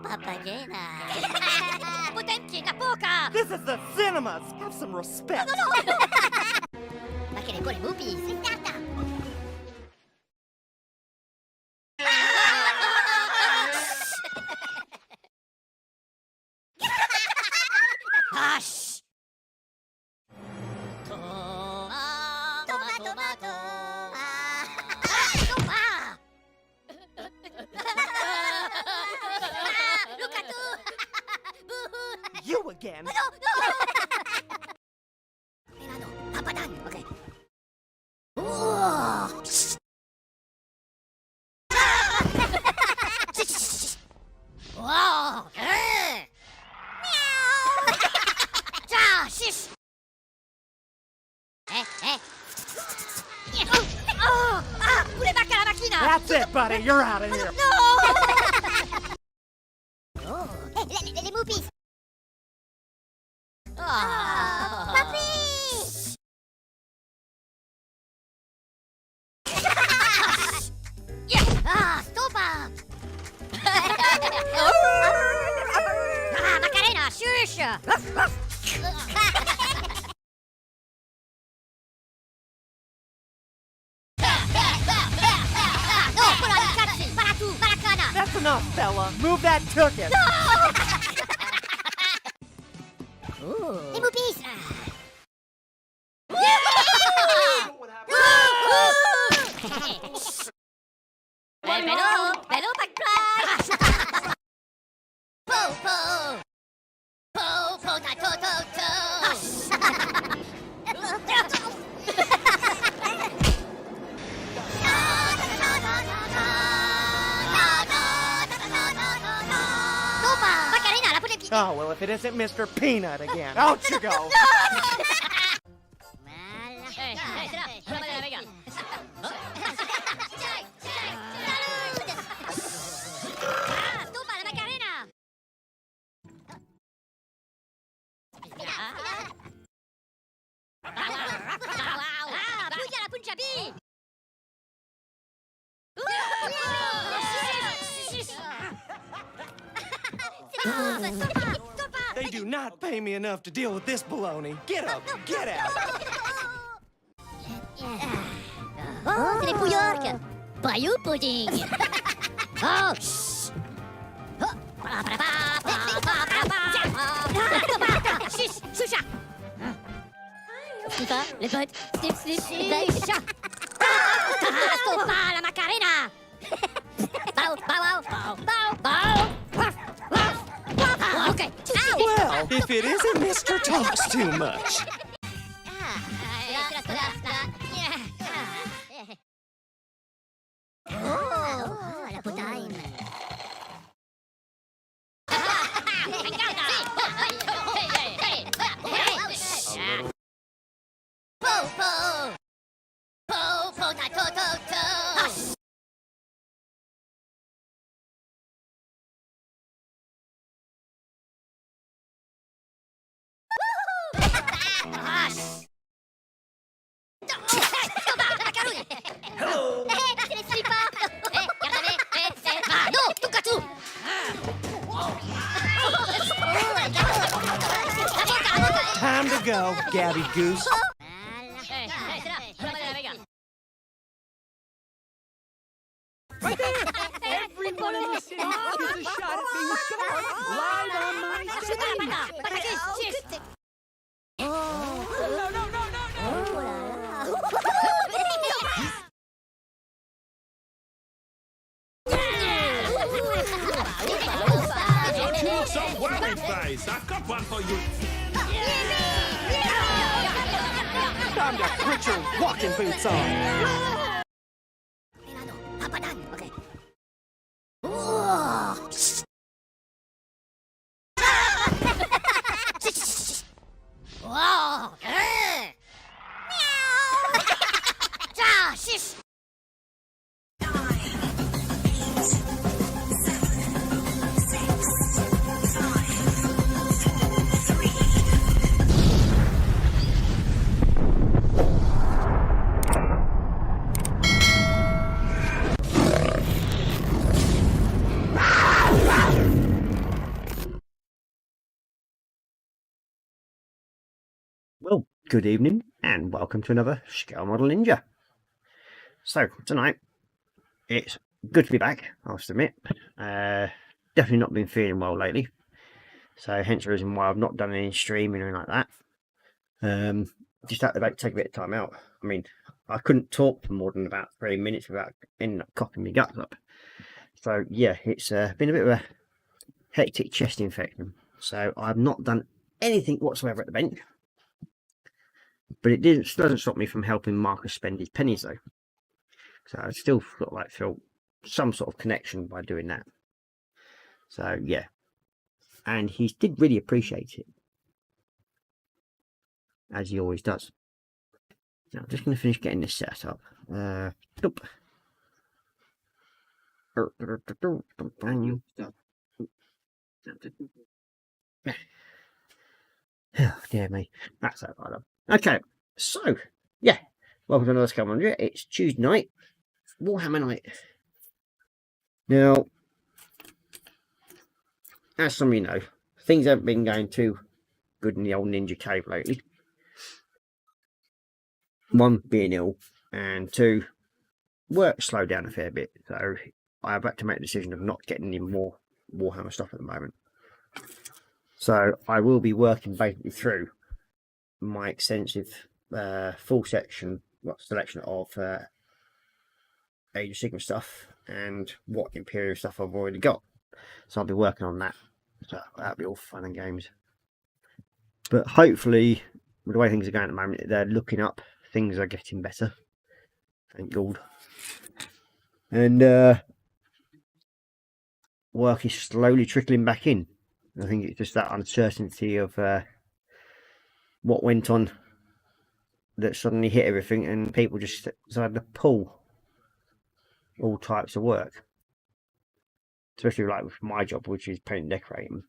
Papagena. Potemkin na poka. This is the cinemas. Have some respect. Ma che le cuore mupi. Si tratta. Hush. Tomato. Look at you. You again. No. Milano, papadan. Okay. Wow. Meow. Shish. Pure bacca la macchina. That's it, buddy. You're out of here. No. Le mupis. Papi. Stoppa. Macarena, shush. That's enough, fella. Move that tuchus. Les moupis. Bello, back prize. Po, Oh, well, if it isn't Mr. Peanut again. Out you go. They do not pay me enough to deal with this baloney. Get up, get out. Oh, c'est les Pouillarques. Bayou pudding. Oh, shh. Choucha. Stoppa, les potes. Snip, chat. Stoppa, la Macarena. Bow. Okay. Well, if it isn't Mr. Talks Too Much. La potaine. Hello. C'est les slippers. Non, tocca tu. Time to go, Gabby Goose. Right there! Everyone in the city gets a shot at being smart live on my screen! No! Don't you look so worried-faced? I've got one for you. Time to put your walking boots on. Okay. Wow. Meow. Shish. Good evening and welcome to another Scale Model Ninja. So tonight it's good to be back, I must admit. Definitely not been feeling well lately, so hence the reason why I've not done any streaming or anything like that. Just had to take a bit of time out. I mean, I couldn't talk for more than about 3 minutes without ending up coughing my guts up. So yeah, it's been a bit of a hectic chest infection. So I've not done anything whatsoever at the bench. But it doesn't stop me from helping Marcus spend his pennies though. So I still feel some sort of connection by doing that. So yeah. And he did really appreciate it. As he always does. Now I'm just going to finish getting this set up. Nope. Oh, dear me. That's that right up. Okay, so yeah. Welcome to another Scale Model Ninja. It's Tuesday night. Warhammer night. Now, as some of you know, things haven't been going too good in the old ninja cave lately. One, being ill, and two, work slowed down a fair bit. So I've had to make the decision of not getting any more Warhammer stuff at the moment. So I will be working basically through my extensive full selection of Age of Sigmar stuff and what Imperial stuff I've already got. So I'll be working on that. So that'll be all fun and games. But hopefully, with the way things are going at the moment, they're looking up. Things are getting better. Thank God. And work is slowly trickling back in. I think it's just that uncertainty of what went on that suddenly hit everything, and people just decided to pull all types of work. Especially like with my job, which is paint and decorating,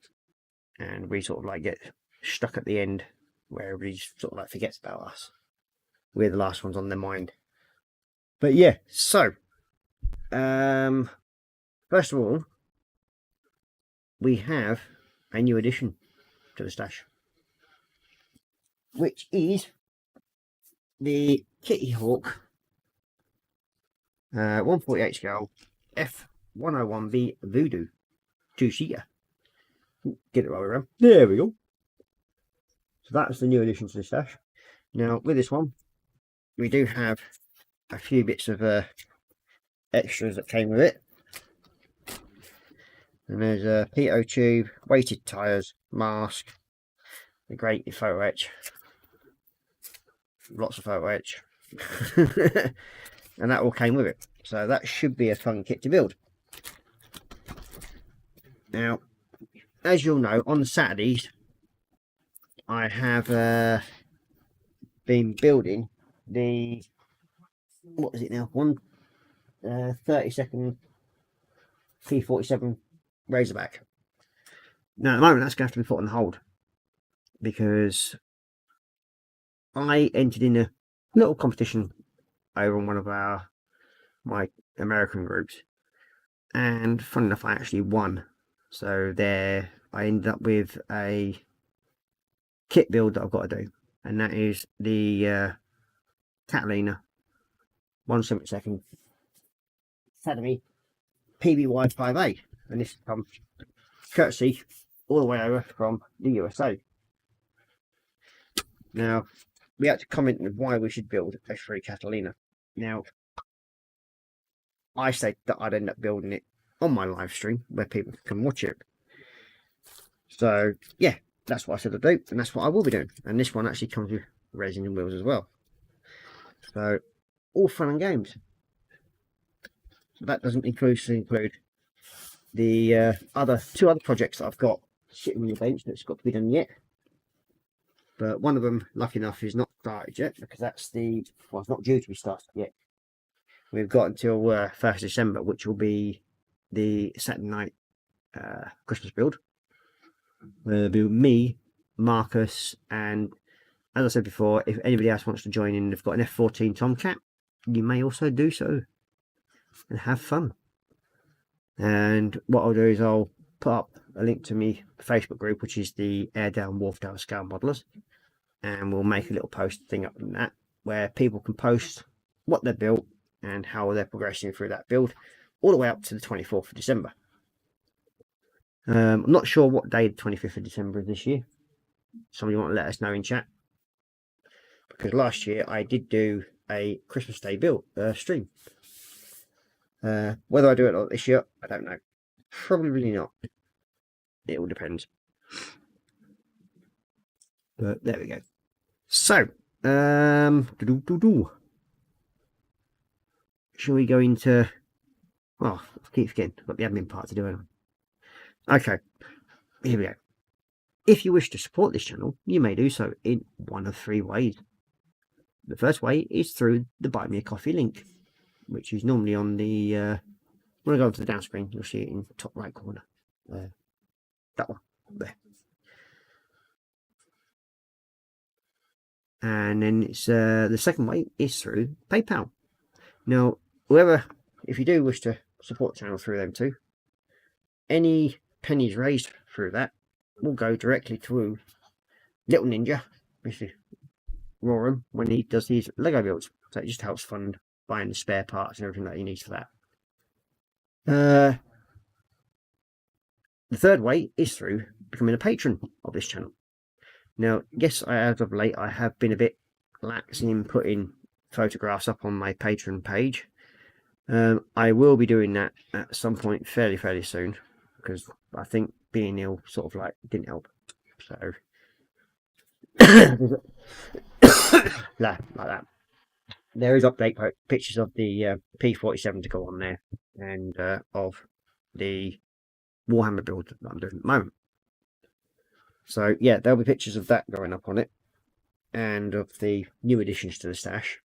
and we sort of get stuck at the end where everybody sort of forgets about us. We're the last ones on their mind. But yeah, so first of all, we have a new addition to the stash, which is the Kitty Hawk 148 scale F101B Voodoo 2-seater. Get it right around. There we go. So that's the new addition to the stash. Now with this one, we do have a few bits of extras that came with it. And there's a PO tube, weighted tyres, mask, the great photo etch, lots of photo etch, and that all came with it. So that should be a fun kit to build. Now, as you'll know, on Saturdays I have been building the, what is it now, 30-second P47 Razorback. Now at the moment that's going to have to be put on hold because I entered in a little competition over on one of my American groups, and fun enough I actually won. So there I ended up with a kit build that I've got to do, and that is the Catalina 1/72 Academy PBY 5A, and this comes courtesy all the way over from the USA. Now we had to comment on why we should build a free Catalina. Now I said that I'd end up building it on my live stream where people can watch it. So yeah, that's what I said I'd do, and that's what I will be doing. And this one actually comes with resin and wheels as well. So all fun and games. So that doesn't include the two other projects that I've got sitting on the bench that's got to be done yet. But one of them, lucky enough, is not started yet because that's it's not due to be started yet. We've got until 1st December, which will be the Saturday night Christmas build. It'll be me, Marcus, and as I said before, if anybody else wants to join in, they've got an F14 Tomcat, you may also do so and have fun. And what I'll do is I'll put up a link to my Facebook group, which is the Airedale and Wharfdale Scale Modelers, and we'll make a little post thing up in that where people can post what they built and how they're progressing through that build all the way up to the 24th of December. I'm not sure what day the 25th of December is this year. Somebody want to let us know in chat, because last year I did do a Christmas Day build stream. Whether I do it or not this year, I don't know. Probably not. It all depends. But there we go. So, shall we go into... Oh, I keep forgetting. I've got the admin part to do. Okay, here we go. If you wish to support this channel, you may do so in one of 3 ways. The first way is through the Buy Me a Coffee link, which is normally on the... when I go to the down screen, you'll see it in the top right corner. That one, there. And then it's the second way is through PayPal. Now, if you do wish to support the channel through them too, any pennies raised through that will go directly to Little Ninja, Mr. Warhammer, when he does these Lego builds. So it just helps fund buying the spare parts and everything that he needs for that. The third way is through becoming a patron of this channel. Now, yes, as of late, I have been a bit lax in putting photographs up on my Patreon page. I will be doing that at some point fairly soon, because I think being ill sort of like didn't help. So, like that. There is update pictures of the P47 to go on there, and of the Warhammer build that I'm doing at the moment. So yeah, there'll be pictures of that going up on it, and of the new additions to the stash,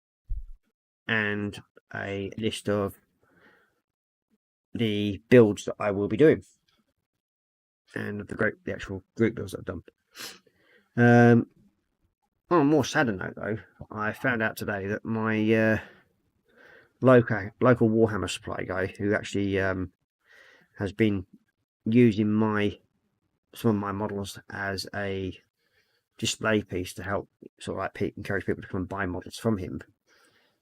and a list of the builds that I will be doing, and of the actual group builds that I've done. On a more sadder note though, I found out today that my local Warhammer supply guy, who actually has been using some of my models as a display piece to help sort of like encourage people to come and buy models from him,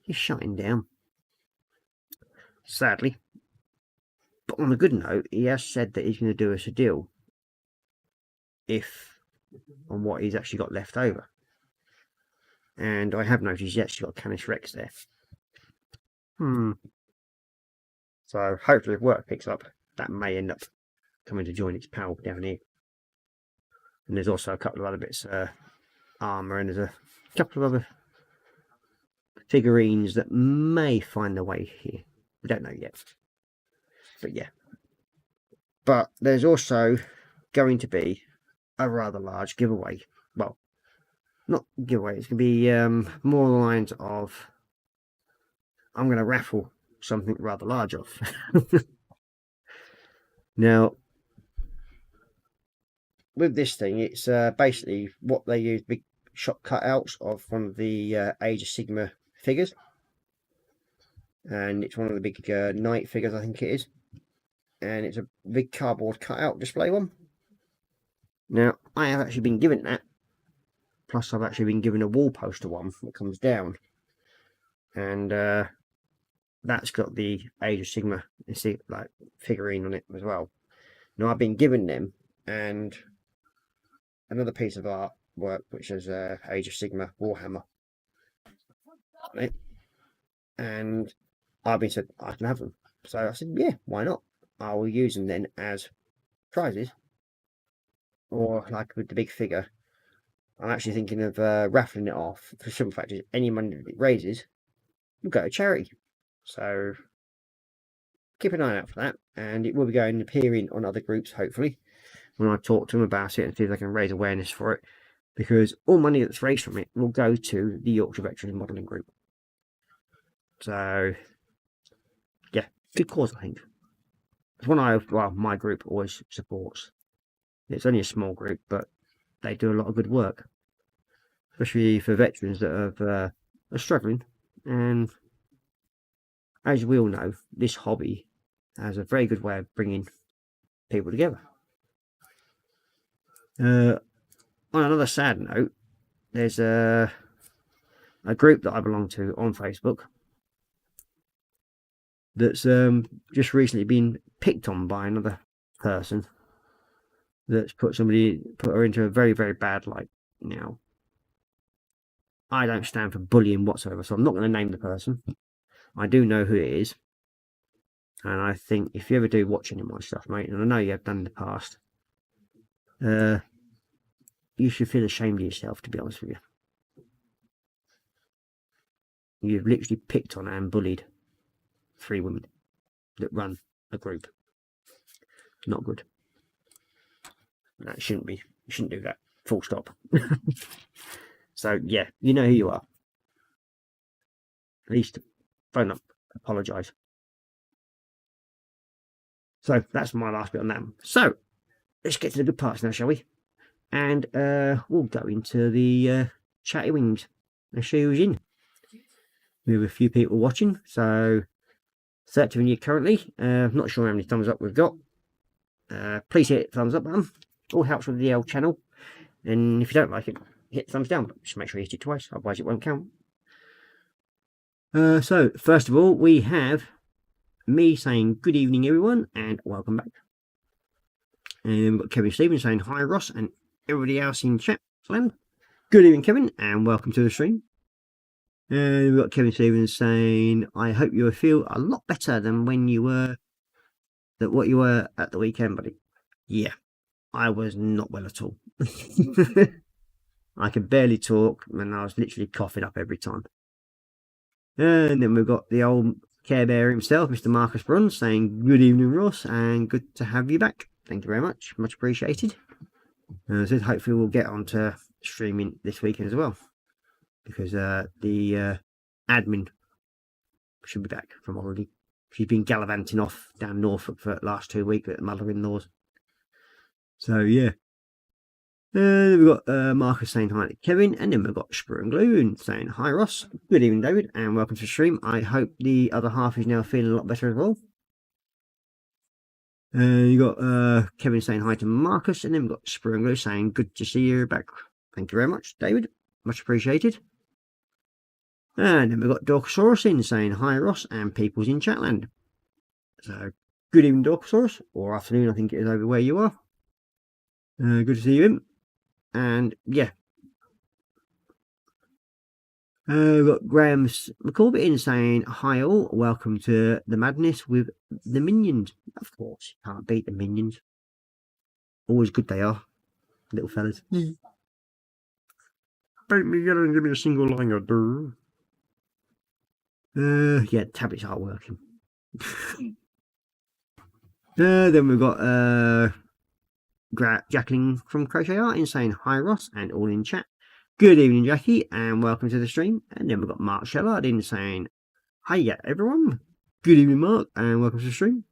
he's shutting down, sadly. But on a good note, he has said that he's going to do us a deal on what he's actually got left over. And I have noticed he's actually got Canis Rex there. So hopefully if work picks up, that may end up coming to join its pal down here. And there's also a couple of other bits, armour, and there's a couple of other figurines that may find their way here. We don't know yet. But yeah. But there's also going to be a rather large giveaway. Well, not giveaway, it's going to be more the lines of, I'm going to raffle something rather large off. Now, with this thing, it's basically what they use big shot cutouts of one of the Age of Sigma figures, and it's one of the big knight figures, I think it is, and it's a big cardboard cutout display one. Now, I have actually been given that, plus I've actually been given a wall poster one that comes down, and that's got the Age of Sigma like figurine on it as well. Now, I've been given them and another piece of artwork which is Age of Sigma Warhammer on it, and I've been said I can have them. So I said, yeah, why not? I will use them then as prizes, or like with the big figure. I'm actually thinking of raffling it off. For simple fact is, any money that it raises will go to charity. So keep an eye out for that, and it will be going appearing on other groups hopefully when I talk to them about it and see if they can raise awareness for it, because all money that's raised from it will go to the Yorkshire Veterans Modelling Group. So yeah, good cause, I think. It's one my group always supports. It's only a small group, but they do a lot of good work, especially for veterans that are struggling. And as we all know, this hobby has a very good way of bringing people together. On another sad note, there's a group that I belong to on Facebook that's just recently been picked on by another person that's put her into a very, very bad light. Now, I don't stand for bullying whatsoever, so I'm not going to name the person. I do know who it is, and I think if you ever do watch any of my stuff, mate, and I know you have done in the past, you should feel ashamed of yourself, to be honest with you. You've literally picked on and bullied 3 women that run a group. Not good. That shouldn't be. You shouldn't do that. Full stop. So, yeah, you know who you are. At least phone up, apologise. So, that's my last bit on that. So, let's get to the good parts now, shall we? And we'll go into the chatty wings and show you who's in. We have a few people watching, so 30 of you currently. Not sure how many thumbs up we've got. Please hit the thumbs up button. All helps with the L channel. And if you don't like it, hit the thumbs down. But just make sure you hit it twice, otherwise it won't count. So, first of all, we have me saying good evening, everyone, and welcome back. And we've got Kevin Stevens saying hi, Ross, and everybody else in chat land. Good evening, Kevin, and welcome to the stream. And we've got Kevin Stevens saying, I hope you feel a lot better than when you were, what you were at the weekend, buddy. Yeah, I was not well at all. I could barely talk, and I was literally coughing up every time. And then we've got the old Care Bear himself, Mr. Marcus Bruns, saying, good evening, Ross, and good to have you back. Thank you very much. Much appreciated. So hopefully we'll get on to streaming this weekend as well, because the admin should be back from holiday. She's been gallivanting off down Norfolk for the last 2 weeks at the mother-in-laws. So, yeah. We've got Marcus saying hi to Kevin, and then we've got Sprue and Glue and saying hi, Ross. Good evening, David, and welcome to the stream. I hope the other half is now feeling a lot better as well. You got Kevin saying hi to Marcus, and then we've got Sprue and Glue saying good to see you back. Thank you very much, David. Much appreciated. And then we've got Dorkosaurus in saying hi, Ross, and people's in Chatland. So, good evening, Dorkosaurus, or afternoon, I think it is over where you are. Good to see you in. And, yeah. We've got Graham McCorbett in saying hi all, welcome to the madness with the minions. Of course, you can't beat the minions. Always good they are, little fellas. Beat me yellow and give me a single line of do. Yeah, tablets are working. Then we've got Jacqueline from Crochet Art in saying hi, Ross, and all in chat. Good evening, Jackie, and welcome to the stream. And then we've got Mark Shellard in saying hi, everyone. Good evening, Mark, and welcome to the stream.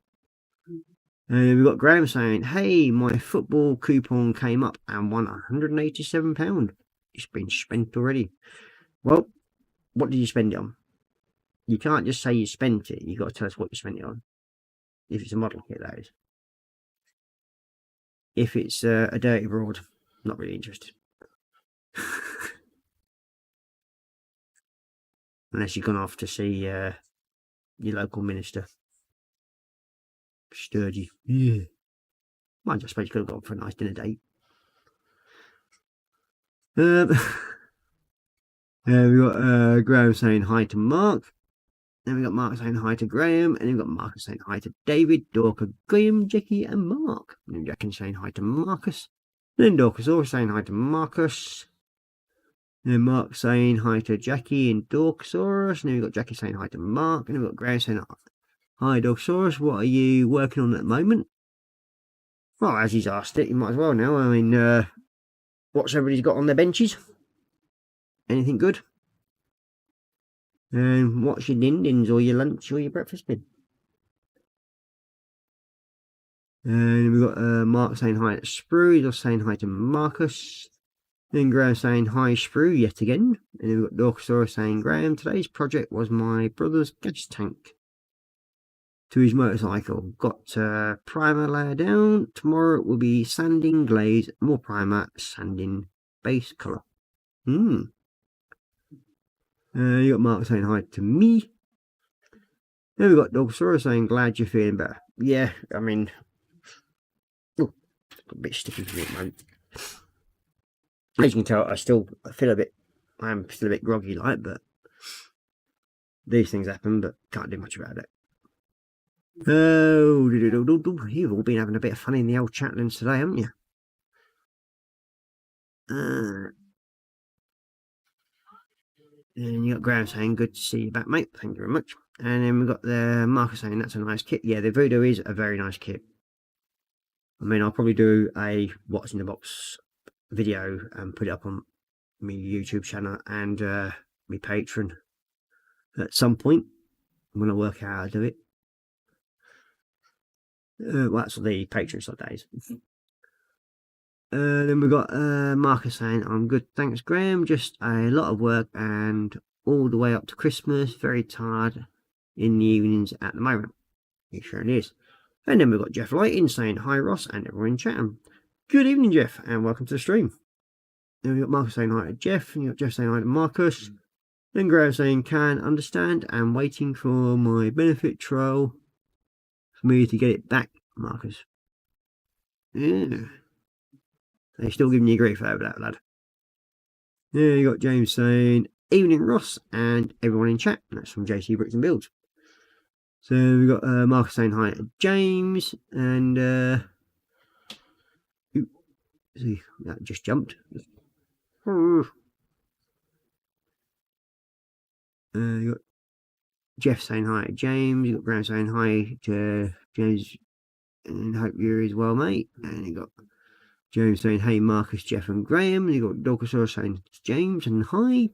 And then we've got Graham saying, hey, my football coupon came up and won £187. It's been spent already. Well, what did you spend it on? You can't just say you spent it. You've got to tell us what you spent it on. If it's a model kit, that is. If it's a dirty broad, not really interested. Unless you've gone off to see your local minister. Sturdy. Yeah. Well, I suppose you could have gone for a nice dinner date. We've got Graham saying hi to Mark. Then we've got Mark saying hi to Graham. And then we've got Marcus saying hi to David, Dorka, Graham, Jackie, and Mark. And then Jackie saying hi to Marcus. And then Dorcas also saying hi to Marcus. And then Mark saying hi to Jackie and Dorksaurus. And then we've got Jackie saying hi to Mark. And then we've got Graham saying hi, Dorksaurus. What are you working on at the moment? Well, as he's asked it, you might as well now. I mean, what's everybody's got on their benches? Anything good? And what's your din-dins or your lunch or your breakfast been? And we've got Mark saying hi to Sprue. He's also saying hi to Marcus. Then Graham saying hi, Sprue, yet again. And then we've got Dorkosaurus saying, Graham, today's project was my brother's gas tank to his motorcycle. Got primer layer down. Tomorrow it will be sanding, glaze, more primer, sanding, base colour. You got Mark saying hi to me. Then we got Dogsaurus saying, glad you're feeling better. Yeah, I mean, got a bit sticky for me at the moment. As you can tell, I am still a bit groggy like, but these things happen, but can't do much about it. Oh, you've all been having a bit of fun in the old Chatlands today, haven't you? And you got Graham saying, good to see you back, mate. Thank you very much. And then we've got the Marcus saying, that's a nice kit. Yeah, the Voodoo is a very nice kit. I mean, I'll probably do a what's in the box video and put it up on my YouTube channel and my Patreon at some point when I work out how to do it. Well, that's the Patreon side days. Then we've got Marcus saying, I'm good, thanks Graham, just a lot of work and all the way up to Christmas, very tired in the evenings at the moment. It sure is. And then we've got Jeff Lighting saying, hi Ross and everyone in chat. Good evening Jeff and welcome to the stream. Then we've got Marcus saying hi to Jeff, and you've got Jeff saying hi to Marcus. Then Graham saying, can understand and waiting for my benefit trial for me to get it back, Marcus. Yeah. They're still giving you grief over that, lad. Yeah, you got James saying, evening Ross and everyone in chat. That's from JC Bricks and Builds. So we've got Marcus saying hi to James, and see, that just jumped. You got Jeff saying hi to James, you got Graham saying hi to James, and hope you're as well, mate. And you got James saying, hey Marcus, Jeff and Graham. And you got Dorcas saying James and hi.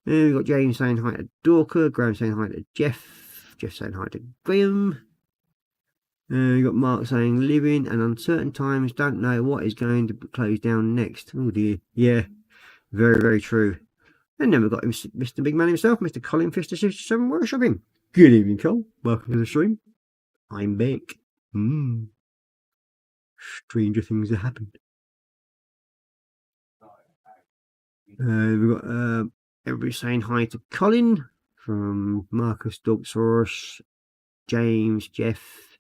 And we got James saying hi to Dorca, Graham saying hi to Jeff, Jeff saying hi to Graham. And you got Mark saying living and uncertain times, don't know what is going to close down next. Oh dear. Yeah, very, very true. And then we've got Mr. Big Man himself, Mr. Colin Fister67 Workshopping. Good evening, Cole. Welcome to the stream. I'm back. Stranger things have happened. We've got everybody saying hi to Colin from Marcus Dogsaurus, James, Jeff,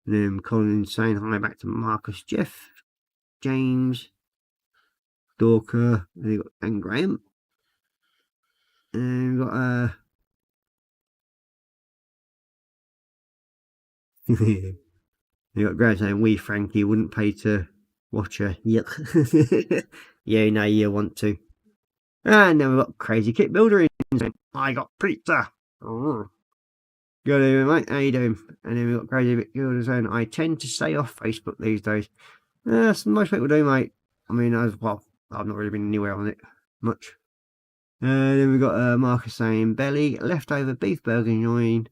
and then Colin saying hi back to Marcus, Jeff, James, Dorca, and Graham. And we've got you got Graham saying, we Frankie wouldn't pay to watch her. Yep. Yeah, no, you want to. And then we've got Crazy Kit Builder saying, I got pizza. Oh. Good evening, mate. How you doing? And then we've got Crazy Kit Builder saying, I tend to stay off Facebook these days. Yes, most people do, mate. I mean, I've not really been anywhere on it much. Then we've got Marcus saying, belly, leftover beef burger join.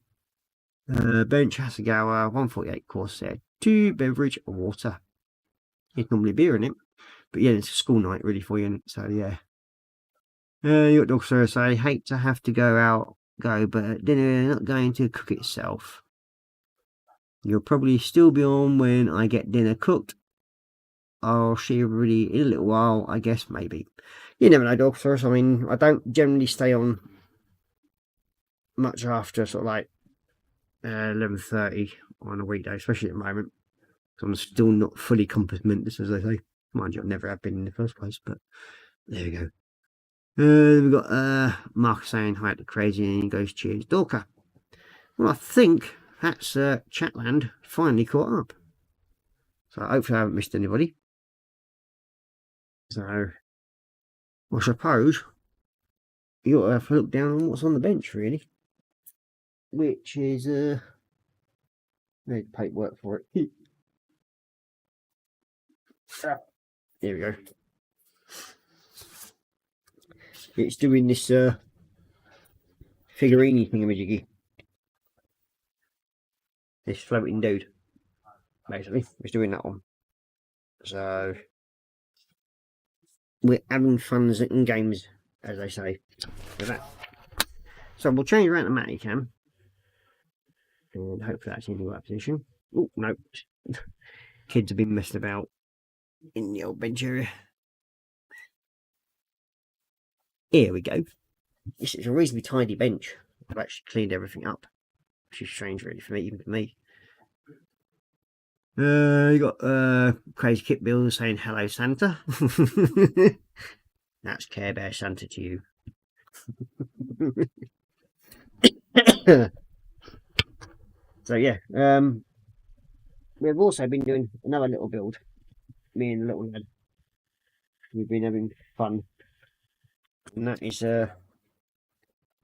Bench Hasagawa, 148 course set, 2 beverage water. It's normally beer in it, but yeah, it's a school night really for you, so yeah. You got Dog Sir say, hate to have to go, but dinner not going to cook itself. You'll probably still be on when I get dinner cooked. I'll see everybody in a little while, I guess, maybe. You never know, Dog Sir. I mean, I don't generally stay on much after sort of like 11:30 on a weekday, especially at the moment. So I'm still not fully compass mentis, as they say. Mind you, I never have been in the first place, but there we go. We've got Mark saying hi to Crazy, and he goes, cheers, Dorca. Well, I think that's Chatland finally caught up. So hopefully I haven't missed anybody. So I suppose you ought to have a look down on what's on the bench, really. Which is need paperwork for it. There we go. It's doing this figurine thingamajiggy. This floating dude. Basically, it's doing that one. So we're having fun and games, as they say, with that. So we'll change around to Matty Cam. And hopefully that's in the right position. Oh, no. Kids have been messing about in the old bench area. Here we go. It's a reasonably tidy bench. I've actually cleaned everything up, which is strange really for me, even for me. You got Crazy Kit Bill saying hello Santa. That's Care Bear Santa to you. So yeah, we've also been doing another little build. Me and the little lad. We've been having fun. And that is if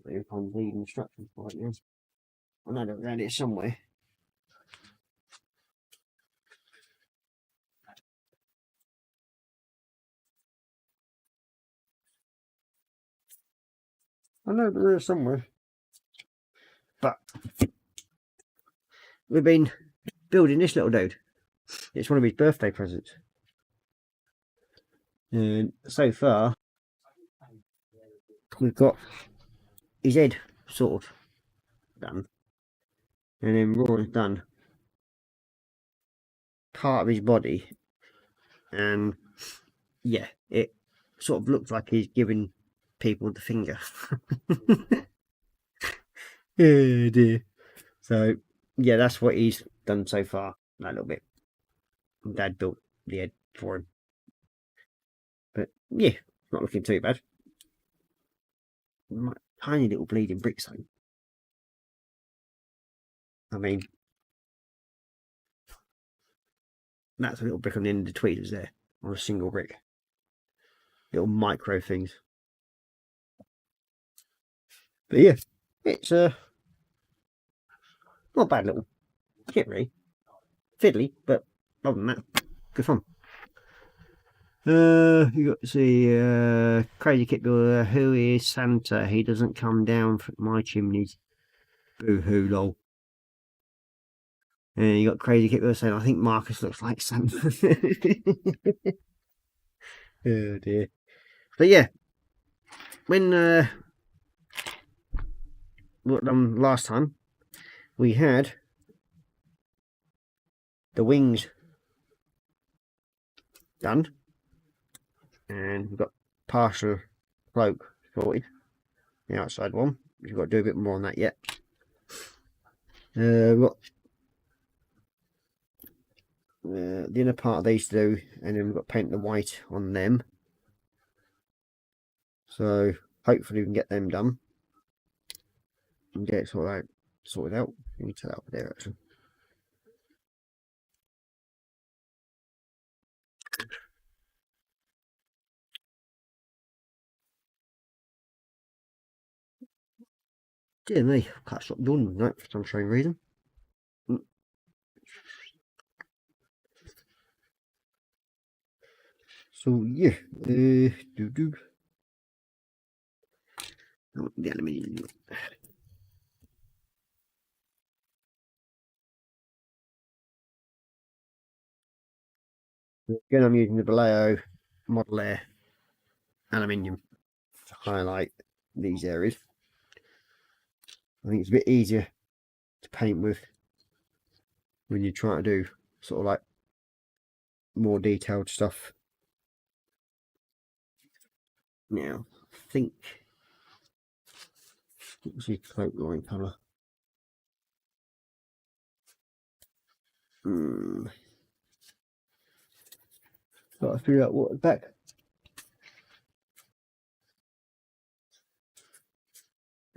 I can read instructions for it now. I know that around it somewhere. I know there is somewhere. But we've been building this little dude. It's one of his birthday presents. And so far, we've got his head sort of done. And then Rora's done part of his body. And yeah, it sort of looks like he's giving people the finger. Oh dear. So yeah, that's what he's done so far. That little bit. Dad built the head for him. But yeah, not looking too bad. My tiny little bleeding brick zone. I mean, that's a little brick on the end of the tweezers there, on a single brick. Little micro things. But yeah, it's not a bad little kit really. Fiddly, but other than that, good fun. You got to see Crazy Kit Builder. Who is Santa? He doesn't come down from my chimneys. Boo hoo lol. And you got Crazy Kit Builder saying, I think Marcus looks like Santa. Oh dear. But yeah, when last time we had the wings done, and we've got partial cloak sorted, the outside one. We've got to do a bit more on that yet. We've got the inner part of these to do, and then we've got to paint the white on them. So hopefully we can get them done and get it sorted out. You need to that over there actually. Dear me, I can't stop yawning tonight for some strange reason. So yeah, the aluminium. Again, I'm using the Vallejo Model Air aluminium to highlight these areas. I think it's a bit easier to paint with when you're trying to do sort of like more detailed stuff. Now, I think what's the cloak line colour? Got to figure out what the back.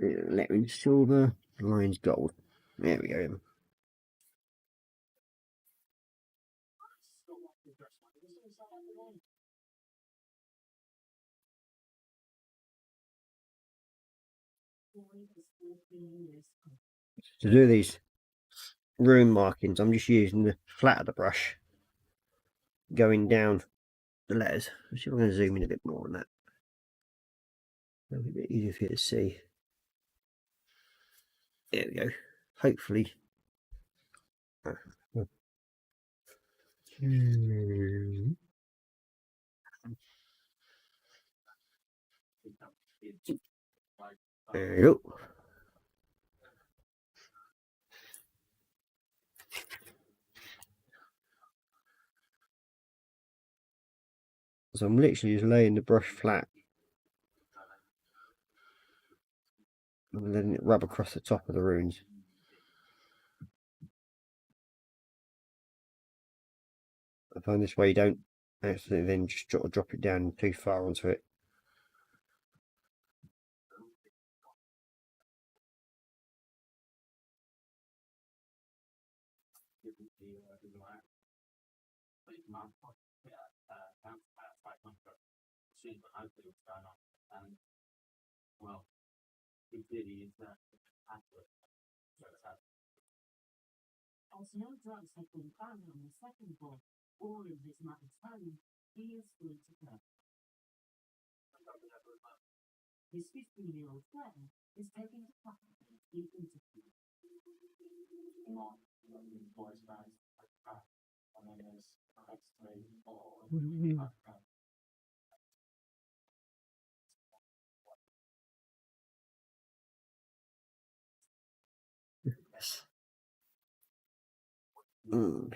Lettering silver, lines gold. There we go. To do these room markings, I'm just using the flat of the brush going down the letters. Let's see if I'm going to zoom in a bit more on that. That'll be a bit easier for you to see. There we go. Hopefully. There we go. So I'm literally just laying the brush flat and then rub across the top of the runes. I find this way you don't accidentally then just sort of drop it down too far onto it. As no drugs have been found on the second boy or in his mother's home, he is free to go. His 15-year-old friend is taking to property in interview. Yes. Mm.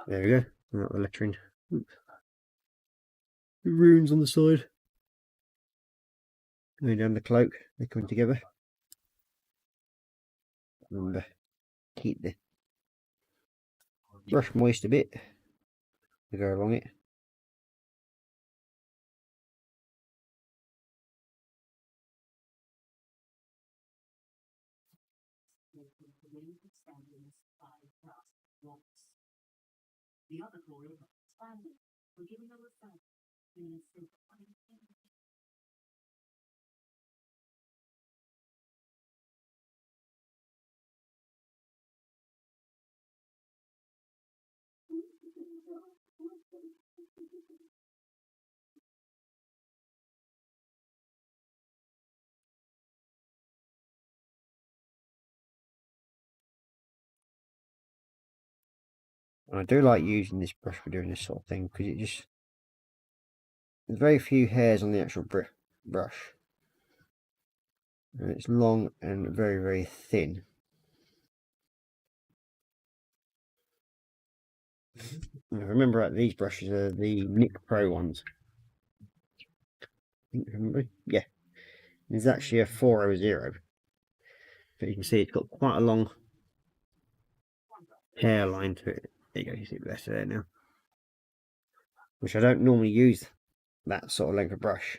There we go. Got the lettering. Oops. The runes on the side. Going down the cloak, they're coming together. And keep the brush moist a bit to go along it. The other glory of expanding, forgiving a refrain, in a simplifying thing. And I do like using this brush for doing this sort of thing because it just, there's very few hairs on the actual brush, and it's long and very, very thin. Now, remember that these brushes are the Nick Pro ones. Remember? Yeah, there's actually a 400, but you can see it's got quite a long hairline to it. There you go, you see it better there now. Which I don't normally use that sort of length of brush.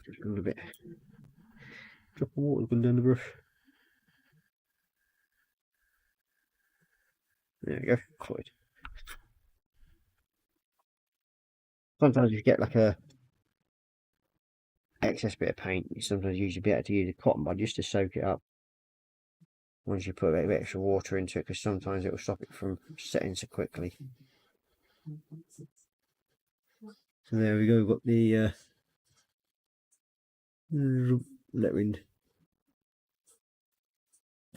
Just a little bit. Drop of water going down the brush. There we go, caught. Sometimes you get like a excess bit of paint, you sometimes use your better to use a cotton bud just to soak it up once you put a bit of extra water into it, because sometimes it will stop it from setting so quickly. So there we go, we've got the lettering.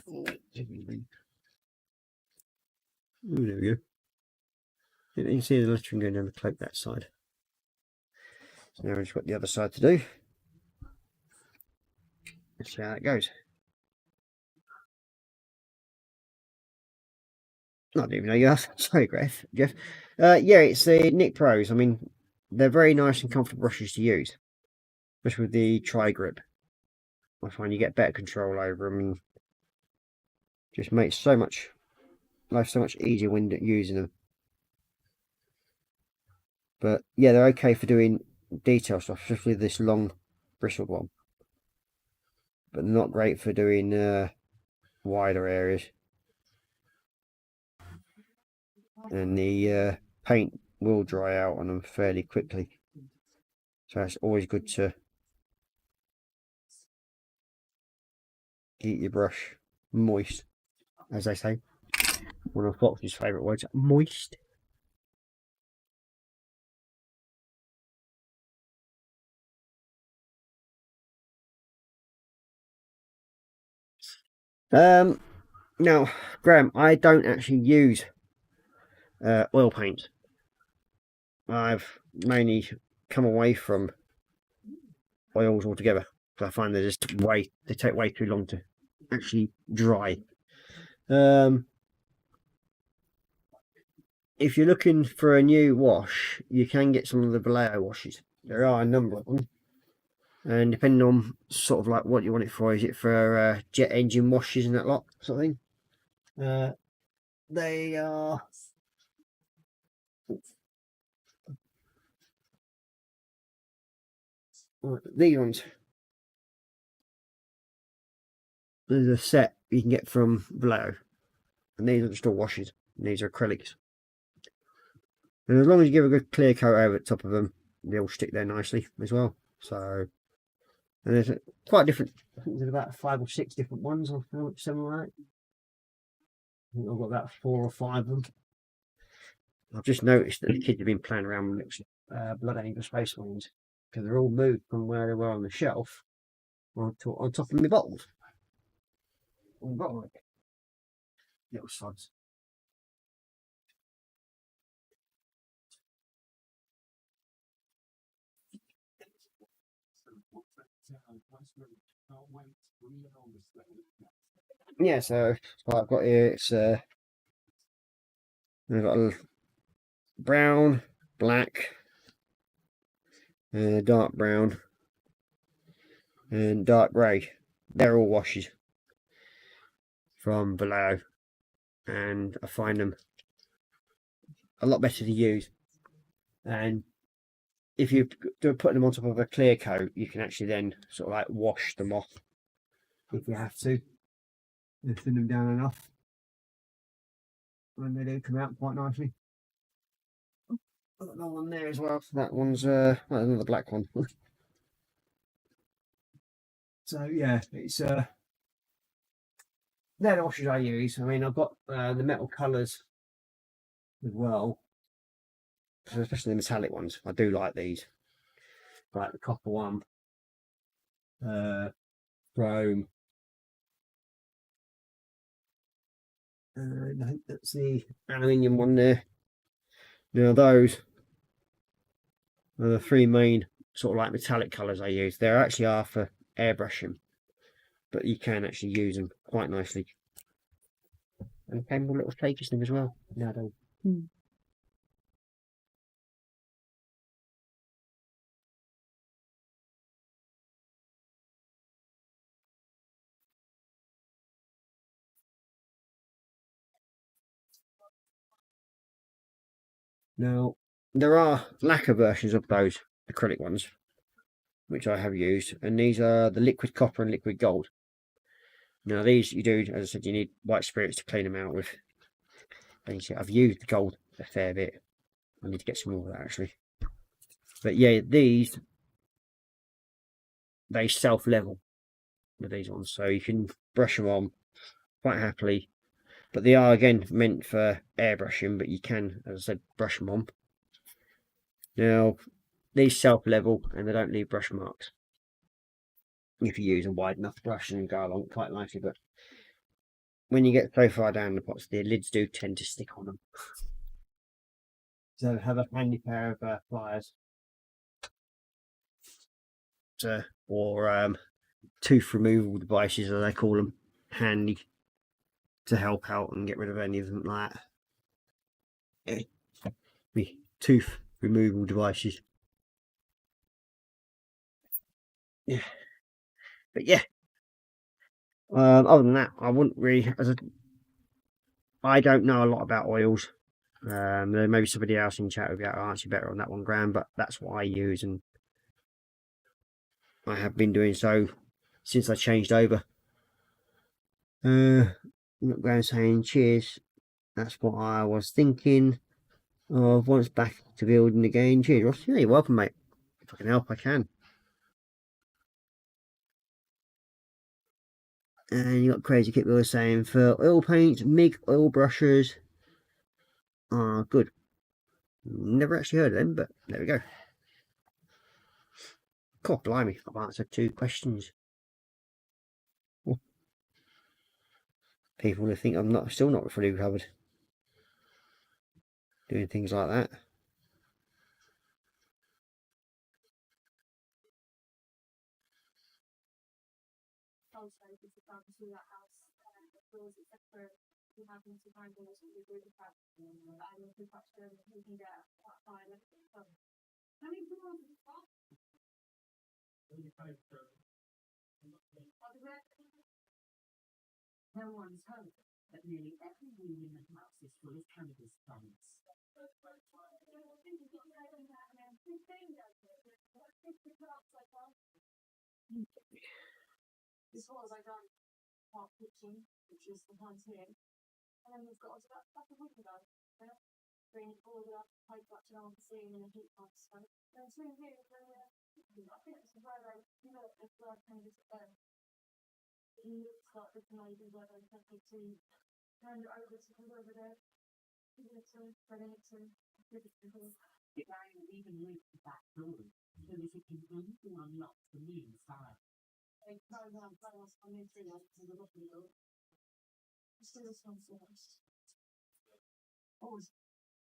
Oh, there we go. You can see the lettering going down the cloak that side. So now we've just got the other side to do. Let's see how that goes. I don't even know you asked. Sorry, Jeff. Yeah, it's the Nick Pros. I mean, they're very nice and comfortable brushes to use, especially with the tri-grip. I find you get better control over them and just makes life so much easier when using them. But yeah, they're okay for doing detail stuff, especially this long bristled one. But not great for doing wider areas. And the paint will dry out on them fairly quickly. So it's always good to heat your brush moist, as they say. One of Fox's favourite words, moist. Now, Graham, I don't actually use oil paint. I've mainly come away from oils altogether because I find they take way too long to actually dry. If you're looking for a new wash, you can get some of the Vallejo washes. There are a number of them, and depending on sort of like what you want it for, is it for jet engine washes and that lot sort of thing? They are. These ones. There's a set you can get from Vallejo, and these are just all washes. And these are acrylics. And as long as you give a good clear coat over the top of them, they'll stick there nicely as well. So, and there's quite different. I think there's about 5 or 6 different ones. I feel something like that. I think I've got about 4 or 5 of them. I've just noticed that the kids have been playing around with Blood Angel Space Marines because they're all moved from where they were on the shelf on top of my bottles. On the bottom, like little sods. Yeah, so what I've got here, it's I've got a brown, black, dark brown, and dark grey. They're all washes from Vallejo, and I find them a lot better to use. And if you do put them on top of a clear coat, you can actually then sort of like wash them off if you have to. And thin them down enough, and they do come out quite nicely. I've got another one there as well. That one's another black one. So yeah, it's they're the washes I use. I mean, I've got the metal colours as well, especially the metallic ones. I do like these, like the copper one, chrome. I think that's the aluminium one there. Now those are the 3 main sort of like metallic colours I use. They actually are for airbrushing, but you can actually use them quite nicely. And came with a little shaky thing as well. No, I don't. Now, there are lacquer versions of those acrylic ones, which I have used, and these are the liquid copper and liquid gold. Now, these you do, as I said, you need white spirits to clean them out with. Basically, I've used the gold a fair bit. I need to get some more of that actually. But yeah, these, they self-level with these ones, so you can brush them on quite happily. But they are again meant for airbrushing, but you can, as I said, brush them on. Now, these self-level and they don't leave brush marks if you use a wide enough brush and go along quite nicely. But when you get so far down the pots, the lids do tend to stick on them. So have a handy pair of pliers, or tooth removal devices, as they call them, handy to help out and get rid of anything like that. The tooth removal devices. Yeah, but yeah. Other than that, I wouldn't really. I don't know a lot about oils. There may be somebody else in chat who'll be able to answer better on that one, Graham. But that's what I use, and I have been doing so since I changed over. Graham saying cheers. That's what I was thinking of once back to building again. Cheers, Ross. Yeah, you're welcome, mate. If I can help, I can. And you got Crazy Kit Wheel saying for oil paint, MIG oil brushes are good. Never actually heard of them, but there we go. God blimey, I've answered 2 questions. Well, people will think I'm still not fully recovered doing things like that. No one's heard that nearly every room in the house is full of cannabis plants. This was I done part kitchen, which is the ones here, and then we've got about a week ago. Bring it all up, pipe up to the ceiling and a heat pump stuff. And so here, I think it's where they, it's like cannabis at it looks like the maybe where they have to hand it over to whoever they're giving it to, bringing it to, give it to them. Now you even leave the back door, so that you can only unlock the new side. They go around fast, I'm in 3 months to the lobby door. Just do this one first. Always,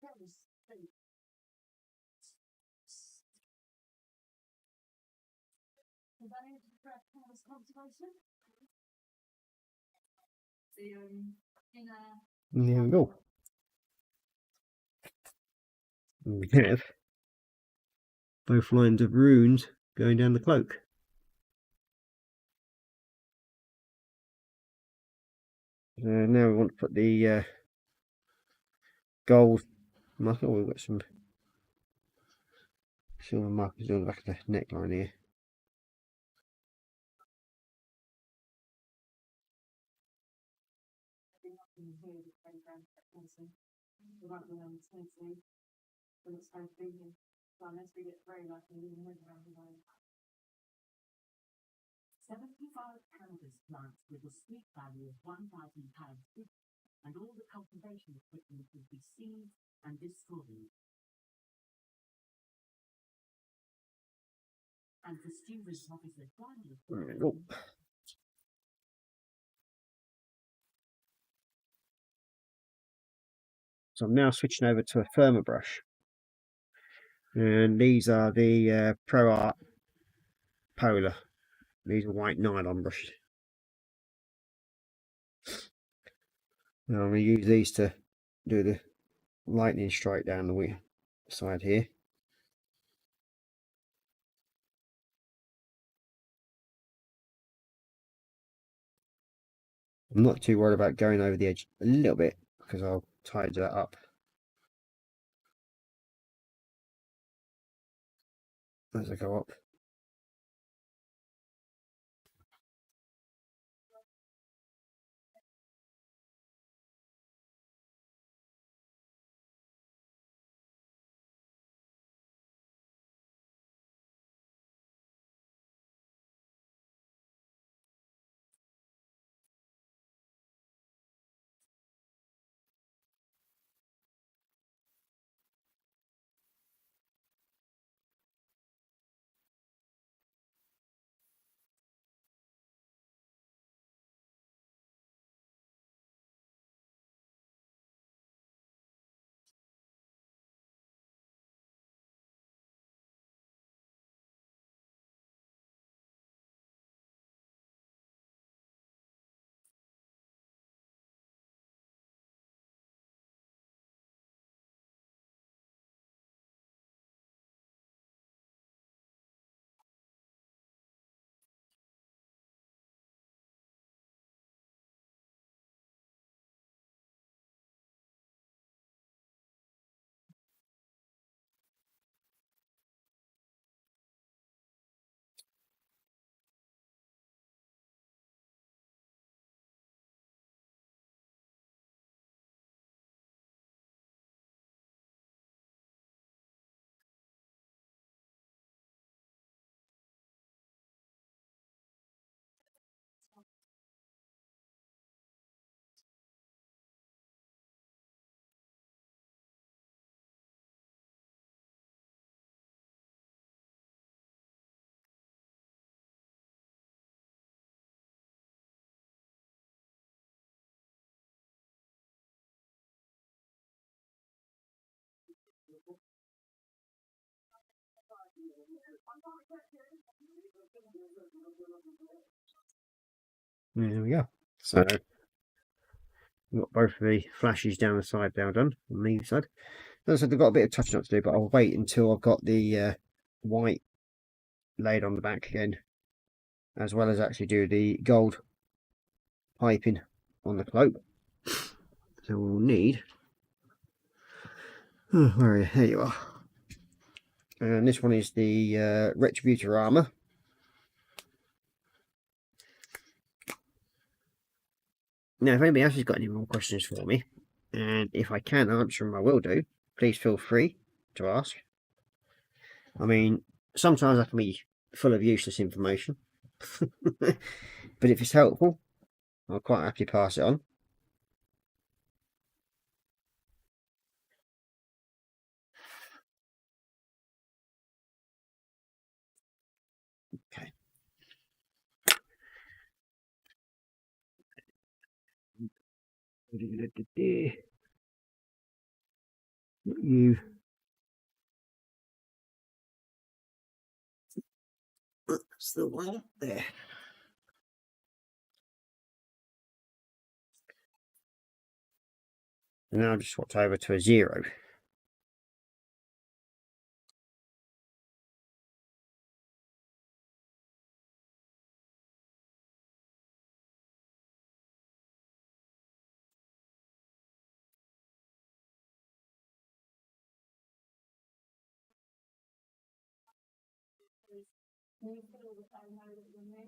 very safe. Is that it? Cannabis cultivation? There we go. We have both lines of runes going down the cloak. Now we want to put the gold marker. We've got some silver markers on the back of the neckline here. £75 cannabis plants with a sweet value of £1,000 each, and all the cultivation equipment will be seized and destroyed. And the students officer finally. There we go. So I'm now switching over to a firmer brush, and these are the Pro Art Polar. These are white nylon brushes. Now I'm going to use these to do the lightning strike down the side here. I'm not too worried about going over the edge a little bit because I'll tidy that up as I go up. There we go. So we've got both of the flashes down the side now done on the side. As I said, I've got a bit of touching up to do, but I'll wait until I've got the white laid on the back again, as well as actually do the gold piping on the cloak. So we'll need, oh, where are you? There you are. And this one is the Retributor armor. Now, if anybody else has got any more questions for me, and if I can answer them, I will do, please feel free to ask. I mean, sometimes I can be full of useless information, but if it's helpful, I'll quite happily pass it on. Okay. You. That's the one there. And now I've just swapped over to a 0. You feel that I know that you're me,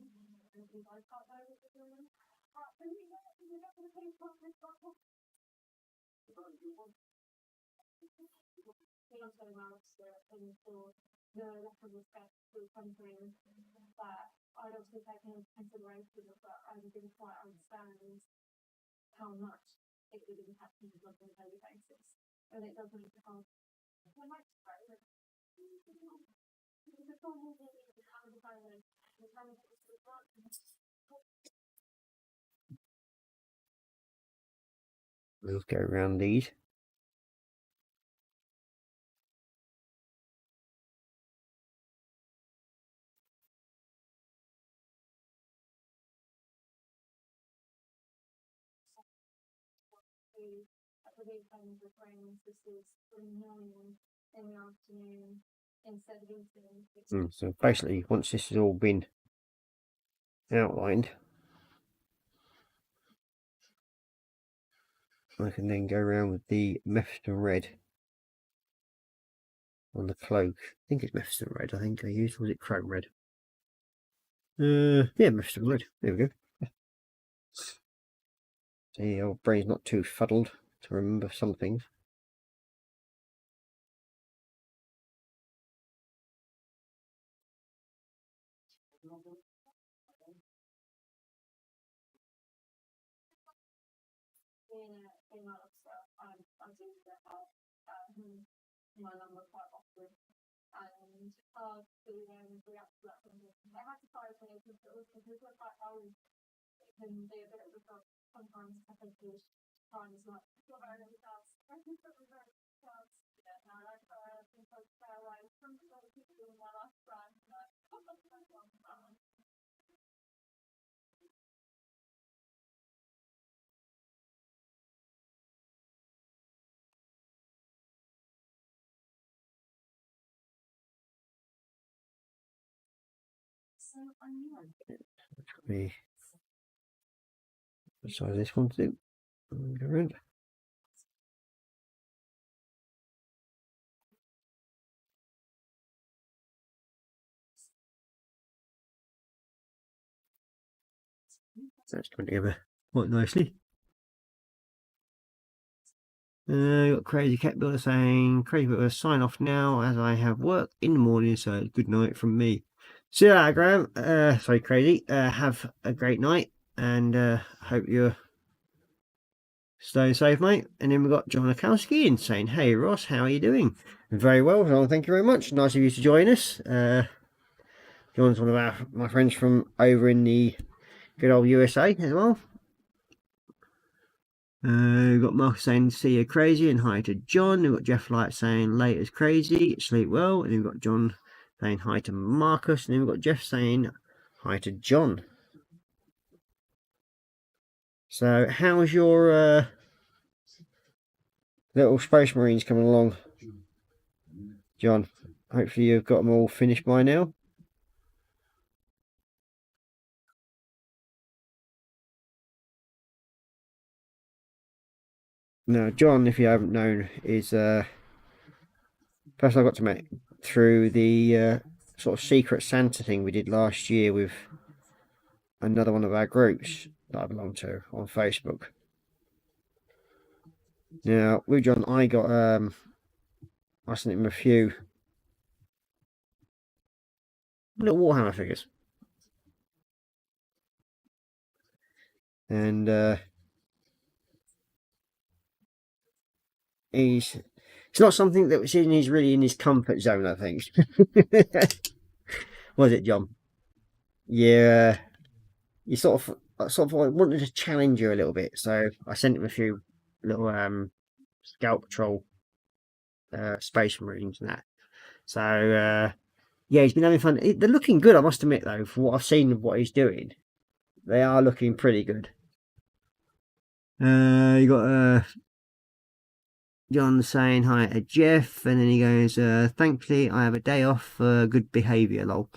and if I can't know that you're me, then you know that you're not going to take part in this battle. I'm so much and for the lack of respect for the country that I'd obviously taken into consideration, but I didn't quite understand how much it would impact people on a daily basis. And it doesn't become I might try it. We'll go around these. I believe the frames this is 3 million in the afternoon instead of eating. So basically, once this has all been outlined, I can then go around with the Mephiston red on the cloak. I think it's Mephiston red. I think I used, was it Chrome red? Yeah, Mephiston red. There we go. So the old brain's not too fuddled to remember some things. I do get my number quite often, and hard to react to that. I had to try to because we're quite old. It can be a bit of a shock sometimes. I think it's times like not very many times. I think that was very chance. Yeah, no, I think I'd stay away from the other people in my lifetime. So unknown. Me. So this one too. Go around. That's coming together quite nicely. Got Crazy Cat Builder saying, Crazy Builder, sign off now as I have work in the morning, so good night from me. See you later, Graham. Sorry, Crazy. Have a great night, and hope you're staying safe, mate. And then we've got John Akowski in saying, hey, Ross, how are you doing? Very well, John. Thank you very much. Nice of you to join us. John's one of my friends from over in the good old USA as well. We've got Mark saying, see you crazy, and hi to John. We've got Jeff Light saying, late as crazy, sleep well. And we've got John saying hi to Marcus, and then we've got Jeff saying hi to John. So, how's your little Space Marines coming along, John? Hopefully you've got them all finished by now. Now, John, if you haven't known, is person I got to meet through the sort of secret Santa thing we did last year with another one of our groups that I belong to on Facebook. Now, with John, I got I sent him a few little Warhammer figures, and it's not something that was really in his comfort zone, I think. Was it, John? Yeah, you sort of wanted to challenge you a little bit, so I sent him a few little Scout Patrol Space Marines and that. So yeah, he's been having fun. They're looking good, I must admit, though, for what I've seen of what he's doing. They are looking pretty good. You got John saying hi to Jeff, and then he goes, thankfully I have a day off for good behaviour, lol.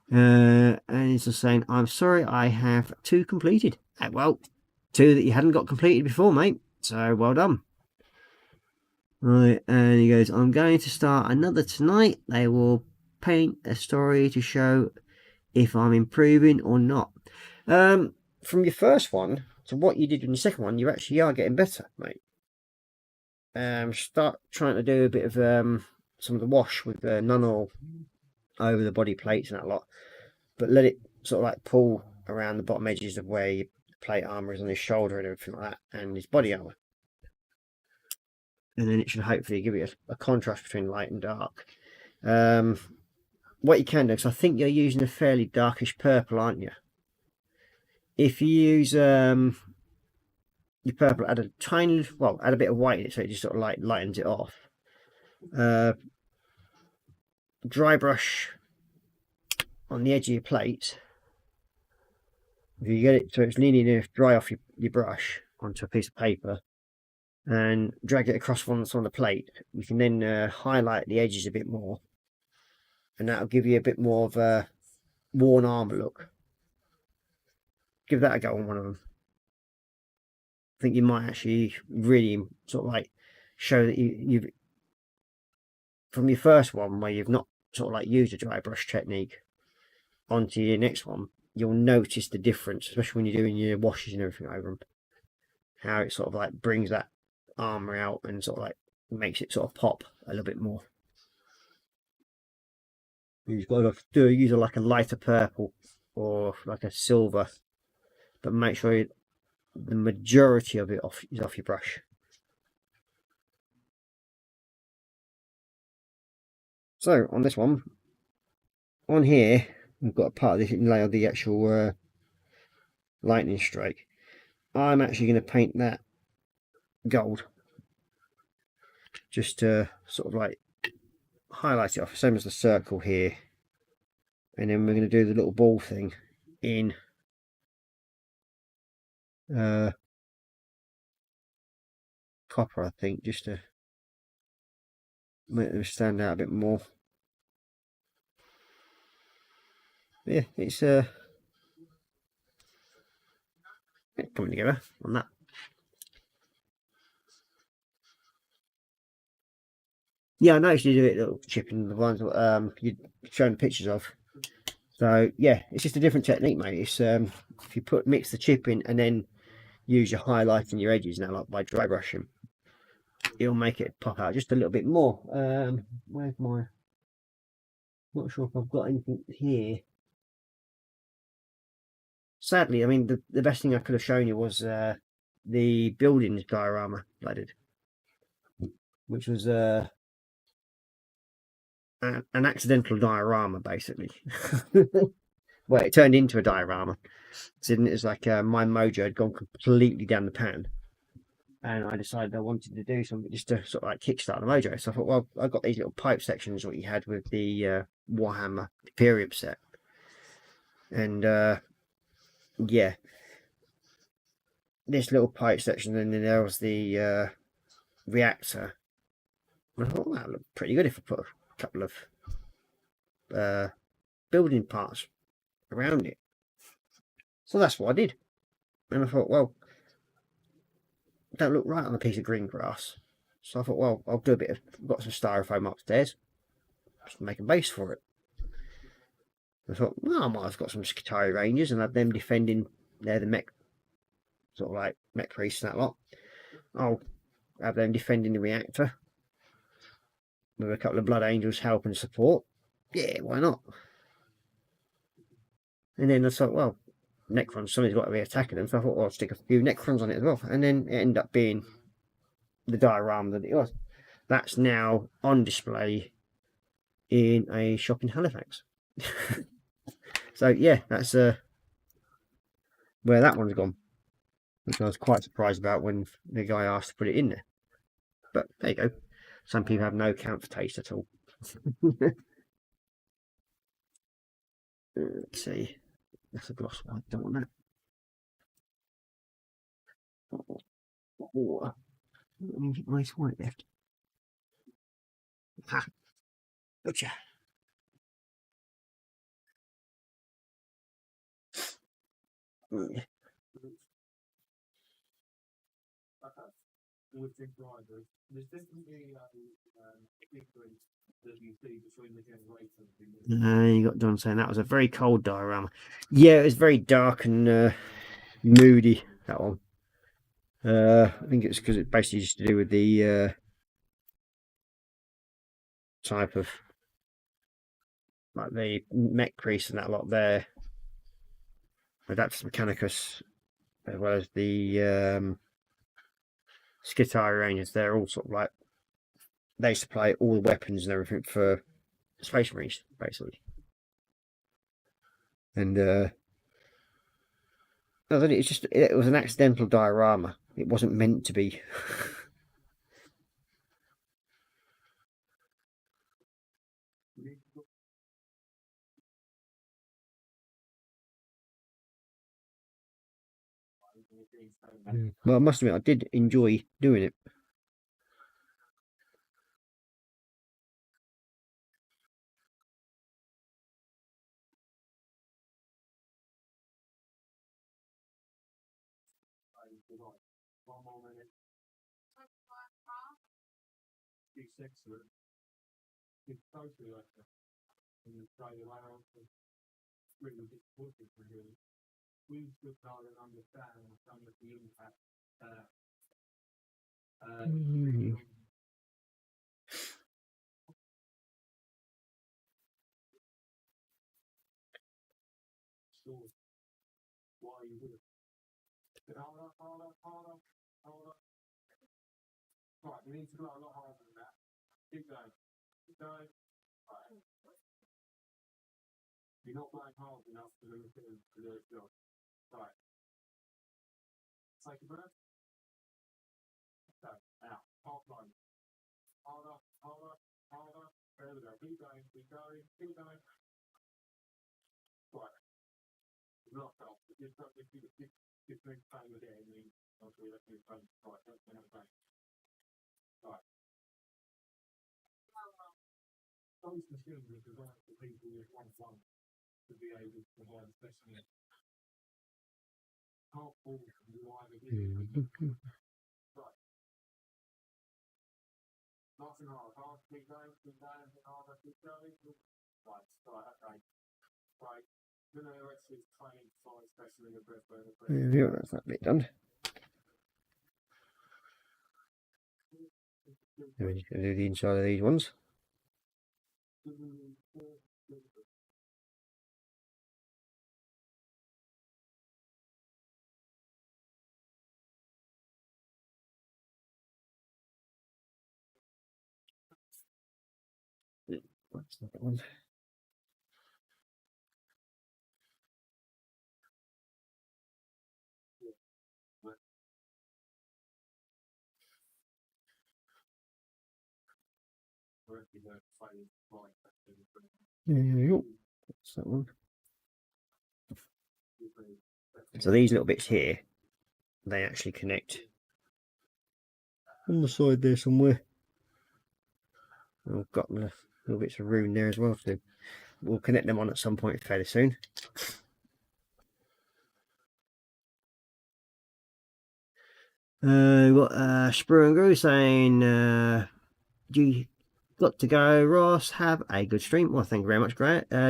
And he's just saying, I'm sorry, I have 2 completed. Well, 2 that you hadn't got completed before, mate. So well done. Right, and he goes, I'm going to start another tonight. They will paint a story to show if I'm improving or not. From your first one to what you did in your second one, you actually are getting better, mate. Start trying to do a bit of some of the wash with nun oil over the body plates and that lot, but let it sort of like pull around the bottom edges of where your plate armor is on his shoulder and everything like that, and his body armor, and then it should hopefully give you a contrast between light and dark. What you can do, because I think you're using a fairly darkish purple, aren't you? If you use your purple, add a bit of white in it, so it just sort of like lightens it off. Dry brush on the edge of your plate. If you get it so it's leaning enough, dry off your brush onto a piece of paper and drag it across one that's on the plate, you can then highlight the edges a bit more, and that'll give you a bit more of a worn armor look. Give that a go on one of them. I think you might actually really sort of like show that you've from your first one, where you've not sort of like used a dry brush technique, onto your next one, you'll notice the difference, especially when you're doing your washes and everything over them, how it sort of like brings that armor out and sort of like makes it sort of pop a little bit more. You've got to use like a lighter purple or like a silver, but make sure the majority of it is off your brush. So on this one, on here, we've got a part of this inlay of the actual lightning strike. I'm actually going to paint that gold, just to sort of like highlight it off, same as the circle here, and then we're going to do the little ball thing in copper, I think, just to make them stand out a bit more. Yeah, it's coming together on that. Yeah, I noticed you do it little chipping, the ones you're showing pictures of. So yeah, it's just a different technique, mate. It's if you mix the chip in and then use your highlight and your edges now, like by dry brushing, it'll make it pop out just a little bit more. Where's my? Not sure if I've got anything here. Sadly, I mean, the best thing I could have shown you was the buildings diorama that I did, which was an accidental diorama, basically. Well, it turned into a diorama. So it was like my mojo had gone completely down the pan, and I decided I wanted to do something just to sort of like kickstart the mojo. So I thought, well, I've got these little pipe sections what you had with the Warhammer Imperium set. And yeah, this little pipe section, and then there was the reactor. I thought, well, that looked pretty good if I put a couple of building parts around it. So that's what I did. And I thought, well, don't look right on a piece of green grass. So I thought, well, I'll do a bit of, I've got some styrofoam upstairs, just make a base for it. I thought, well, I might have got some Skitarii Rangers and have them defending, they're the mech, sort of like mech priests and that lot. I'll have them defending the reactor with a couple of Blood Angels help and support. Yeah, why not? And then I thought, well, Necrons, somebody's got to be attacking them, so I thought, well, I'll stick a few Necrons on it as well. And then it ended up being the diorama that it was. That's now on display in a shop in Halifax. So yeah, that's where that one's gone, which I was quite surprised about when the guy asked to put it in there. But there you go. Some people have no count for taste at all. Let's see. That's a gloss white. Don't want that. Oh, nice white left. Ha! Gotcha. With the drivers, there's definitely a difference that you see between the generations. You got Don saying that was a very cold diorama. Yeah, it was very dark and moody, that one. I think it's because it basically just to do with the type of, like the mech priest and that lot there. Adaptus Mechanicus, as well as the Skitarii Rangers. They're all sort of like, they supply all the weapons and everything for Space Marines, basically. And it's just, it was an accidental diorama. It wasn't meant to be. Well, I must admit, I did enjoy doing it. One more minute. It's excellent. It's totally like that. And you try to allow it's really difficult for you. We should try and understand some of the impact why you would have. Hold up. Right, we need to go a lot harder than that. Keep going. Right. You're not going hard enough to do the job. Right. Take a breath. Okay, now, half line. Harder. There we go. Keep going. Right. Not off. If you bring pain with it, and obviously that's your pain. Right, that's another pain. Right. Those machines are designed for people with one to be able to provide a specimen. Can't fall from the line of you. Right. Nice and hard. Keep going. Harder. Keep going. Right, okay. Right. You're going to actually training for especially the breath burner. Yeah, that's that bit done. We're just going to do the inside of these ones. What's that one? What's that one? So these little bits here, they actually connect on the side there somewhere. I've got the little bits of rune there as well, so we'll connect them on at some point fairly soon. We've got Sprue and Gru saying, you got to go, Ross. Have a good stream. Well, thank you very much,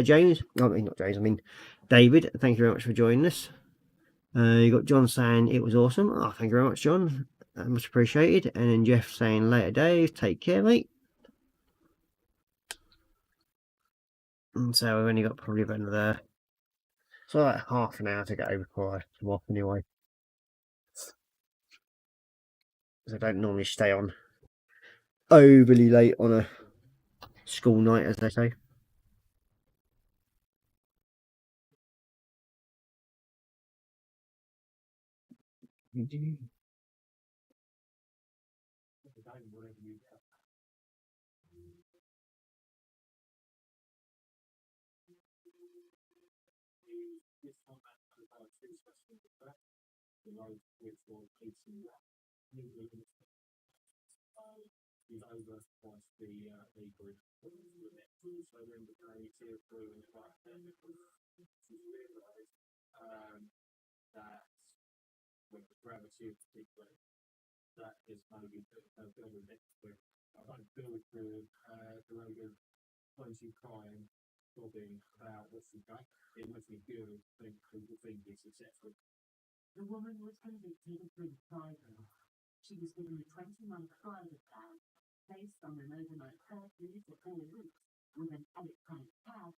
James. Oh, not James, I mean David. Thank you very much for joining us. You got John saying it was awesome. Oh, thank you very much, John. Much appreciated. And then Jeff saying later days. Take care, mate. And so we've only got probably about another, so like half an hour to go before I come off anyway. Because I don't normally stay on overly late on a school night, as they say. The woman was convicted of brute bribery. She was given a 20-month private ban based on an overnight curfew for 4 weeks with an electronic tag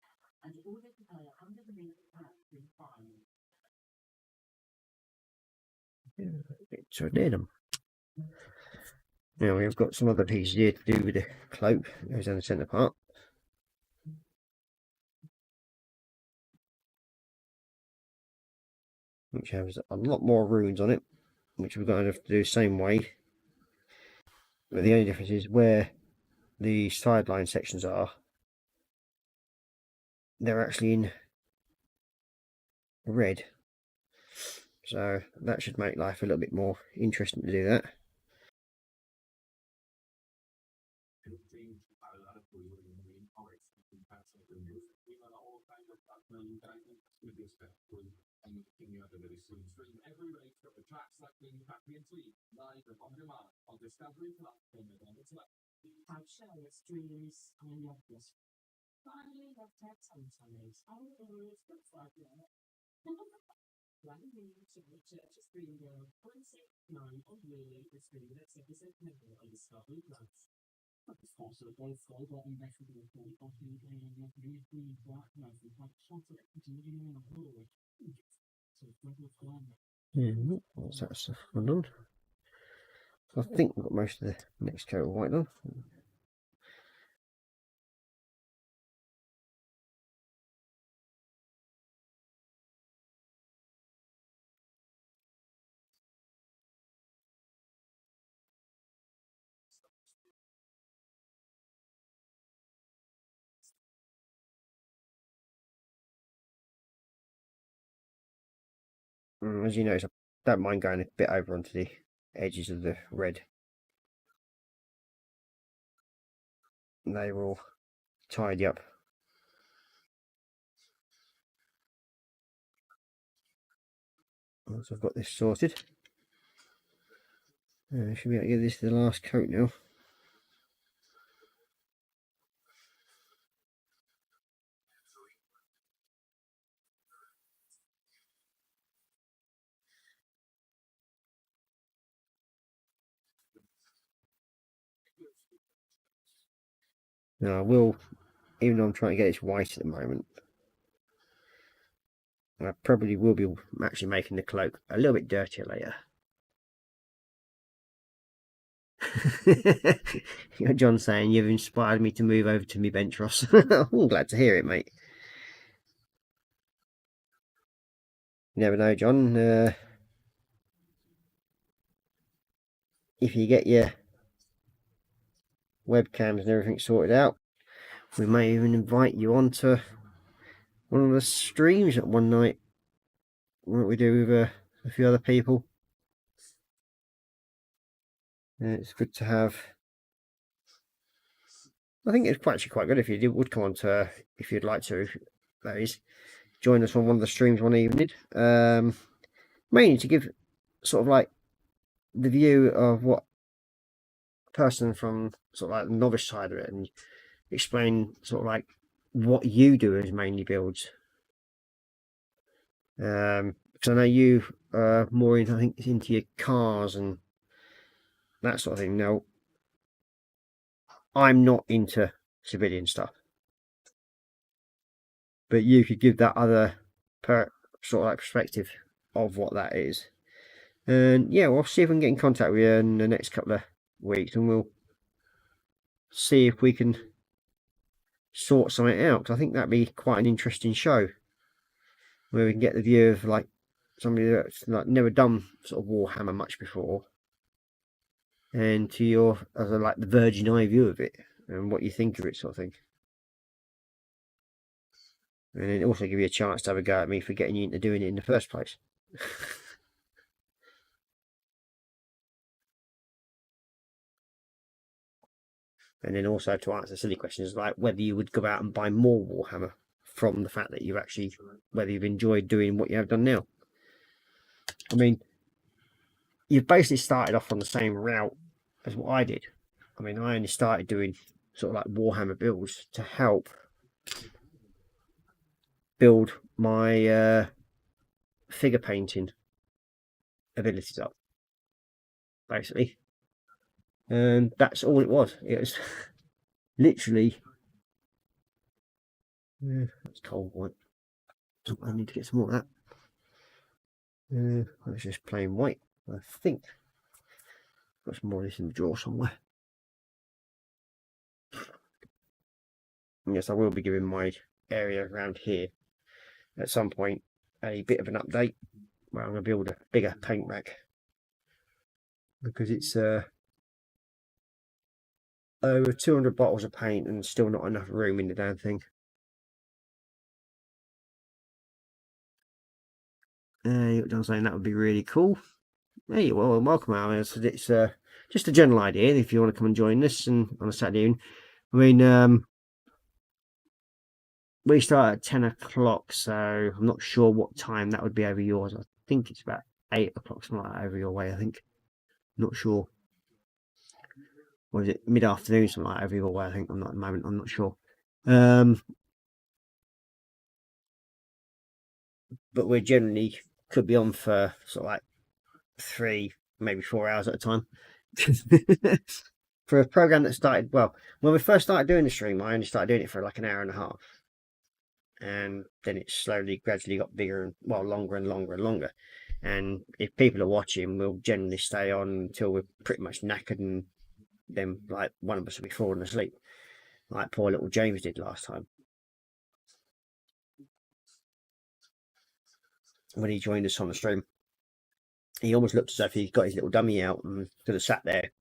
and ordered to pay £180 in fine. So I did them. Now we've got some other pieces here to do with the cloak. It goes down the centre part. Which has a lot more runes on it, which we're going to have to do the same way. But the only difference is where the sideline sections are, they're actually in red. So that should make life a little bit more interesting to do that. How Charlotte's dreams are loveless. Finally left her sometimes. All the words looks like that. One me to the Church of Springdale, 169 of Lily, the screen that's episode member of the Discovery Plus. It's also both full got investable for the bottom and the green black knife and white shot of continuing on the road. So double flan. Yeah, what's that stuff done? I think we've got most of the next coat of white done. As you notice, I don't mind going a bit over onto the edges of the red. And they will tidy up. Once I've got this sorted, I should be able to get this to the last coat now. Now I will, even though I'm trying to get this white at the moment, I probably will be actually making the cloak a little bit dirtier later. You got John saying you've inspired me to move over to me bench, Ross. I'm glad to hear it, mate. You never know, John. If you get your webcams and everything sorted out, we may even invite you onto one of the streams at one night. What we do with a few other people. It's good to have. I think it's actually quite good if you would come on to, if you'd like to, that is, join us on one of the streams one evening. Mainly to give sort of like the view of what a person from sort of like the novice side of it, and explain sort of like what you do as mainly builds. Because I know you are more into, I think, into your cars and that sort of thing. Now, I'm not into civilian stuff, but you could give that other sort of like perspective of what that is. And yeah, we'll see if we can get in contact with you in the next couple of weeks, and we'll see if we can sort something out, because I think that'd be quite an interesting show, where we can get the view of like somebody that's like never done sort of Warhammer much before, and to your as a, like the virgin eye view of it and what you think of it, sort of thing. And then also give you a chance to have a go at me for getting you into doing it in the first place. And then also to answer silly questions like whether you would go out and buy more Warhammer from the fact that you've actually, whether you've enjoyed doing what you have done now. I mean, you've basically started off on the same route as what I did. I mean, I only started doing sort of like Warhammer builds to help build my figure painting abilities up, basically. And that's all it was. It was literally, it's cold white. I need to get some more of that. It's just plain white. I think got some more of this in the drawer somewhere. Yes, I will be giving my area around here at some point a bit of an update, where I'm going to build a bigger paint rack, because it's over 200 bottles of paint and still not enough room in the damn thing. You're saying that would be really cool. Hey, well, welcome, Alan. It's just a general idea if you want to come and join us and on a Saturday evening. I mean, we start at 10 o'clock, so I'm not sure what time that would be over yours. I think it's about 8 o'clock, something like that, over your way, I think. Not sure. Or is it mid-afternoon, something like that, over your way, I think. I'm not at the moment, I'm not sure. But we generally could be on for sort of like 3, maybe 4 hours at a time. For a program that started, well, when we first started doing the stream, I only started doing it for like an hour and a half. And then it slowly, gradually got bigger and, well, longer and longer and longer. And if people are watching, we'll generally stay on until we're pretty much knackered, and then like one of us will be falling asleep, like poor little James did last time when he joined us on the stream. He almost looked as if he got his little dummy out and could have sat there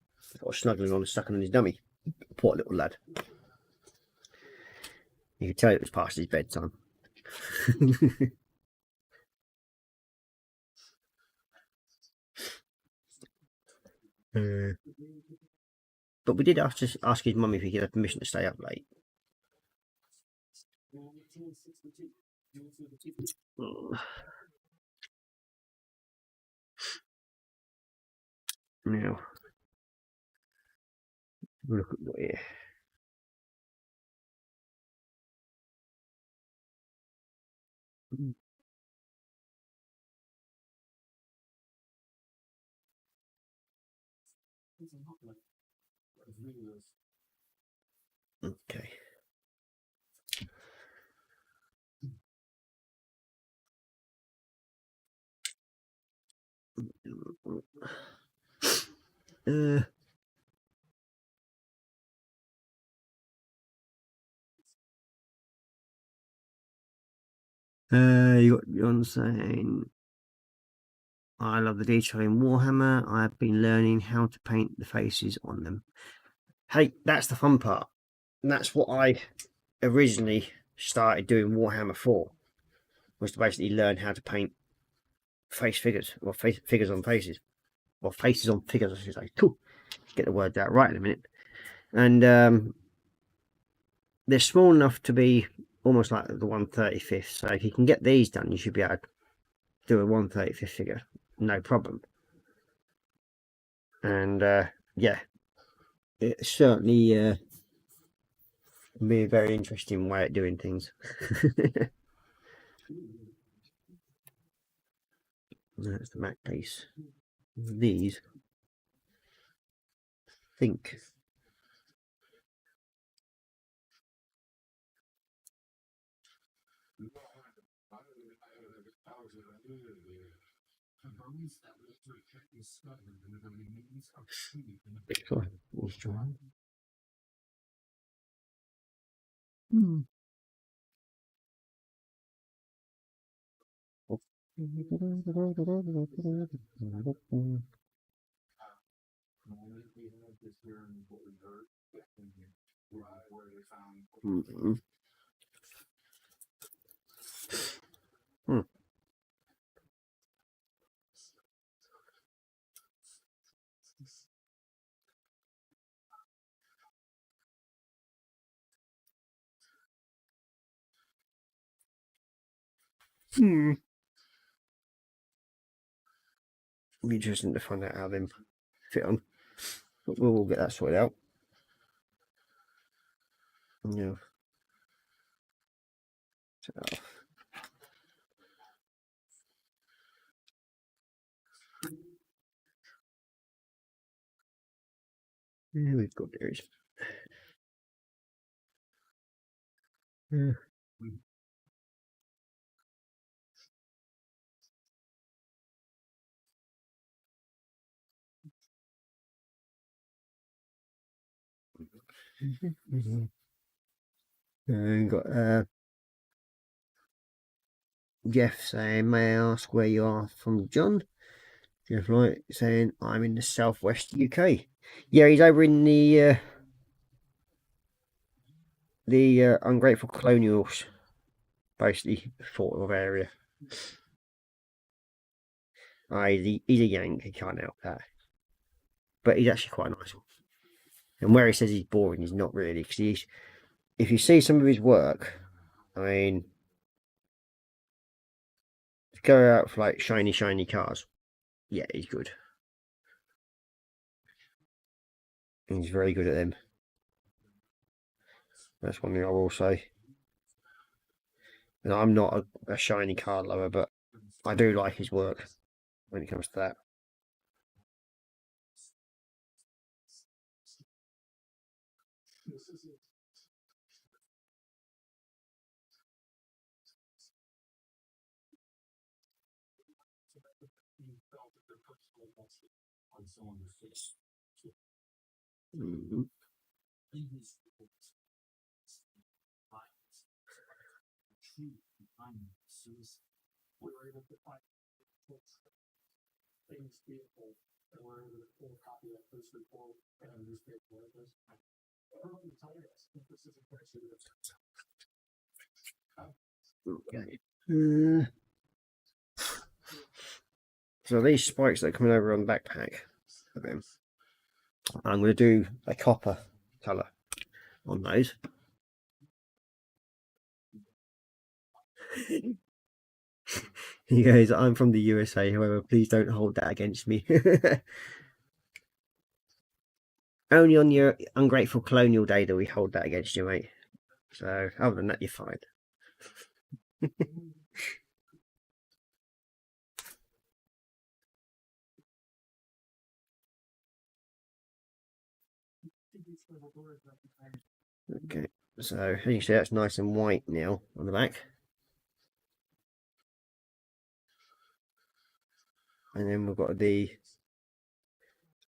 or snuggling on and stuck on his dummy. Poor little lad. You could tell it was past his bedtime. But we did ask his mum if he could have permission to stay up late. Now, look at what here. Okay. You got John saying, I love the detail in Warhammer. I've been learning how to paint the faces on them. hey, that's the fun part. And that's what I originally started doing Warhammer 4, was to basically learn how to paint face figures, or figures on faces, or faces on figures, I should say. Cool. Get the words out right in a minute. And they're small enough to be almost like the 1/35th. So if you can get these done, you should be able to do a 1/35th figure, no problem. And yeah, it's certainly be a very interesting way of doing things. That's the Mac piece. These, I think. Be interesting to find out how them fit on, but we'll get that sorted out. Yeah. So, yeah, we've got theirs. Yeah. And got Jeff saying, may I ask where you are from, John? Jeff Light saying, I'm in the southwest UK. Yeah, he's over in the ungrateful colonials, basically sort of area. He's a Yank, he can't help that. But he's actually quite nice. And where he says he's boring, he's not really, because if you see some of his work, I mean, go out for like shiny cars. Yeah, he's good. He's very good at them. That's one thing I will say. And I'm not a shiny car lover, but I do like his work when it comes to that. Mm-hmm. Okay. So these spikes that are coming over on the backpack of him, I'm going to do a copper colour on those. He goes, I'm from the USA, however, please don't hold that against me. Only on your ungrateful colonial day do we hold that against you, mate. So, other than that, you're fine. Okay, so as you can see, that's nice and white now on the back. And then we've got the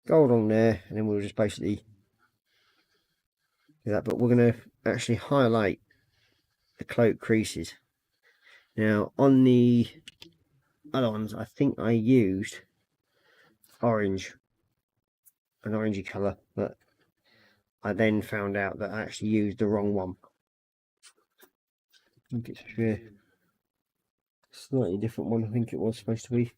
gold on there, and then we'll just basically do that. But we're going to actually highlight the cloak creases. Now, on the other ones, I think I used orange, an orangey colour, but I then found out that I actually used the wrong one. I think it's a slightly different one. I think it was supposed to be.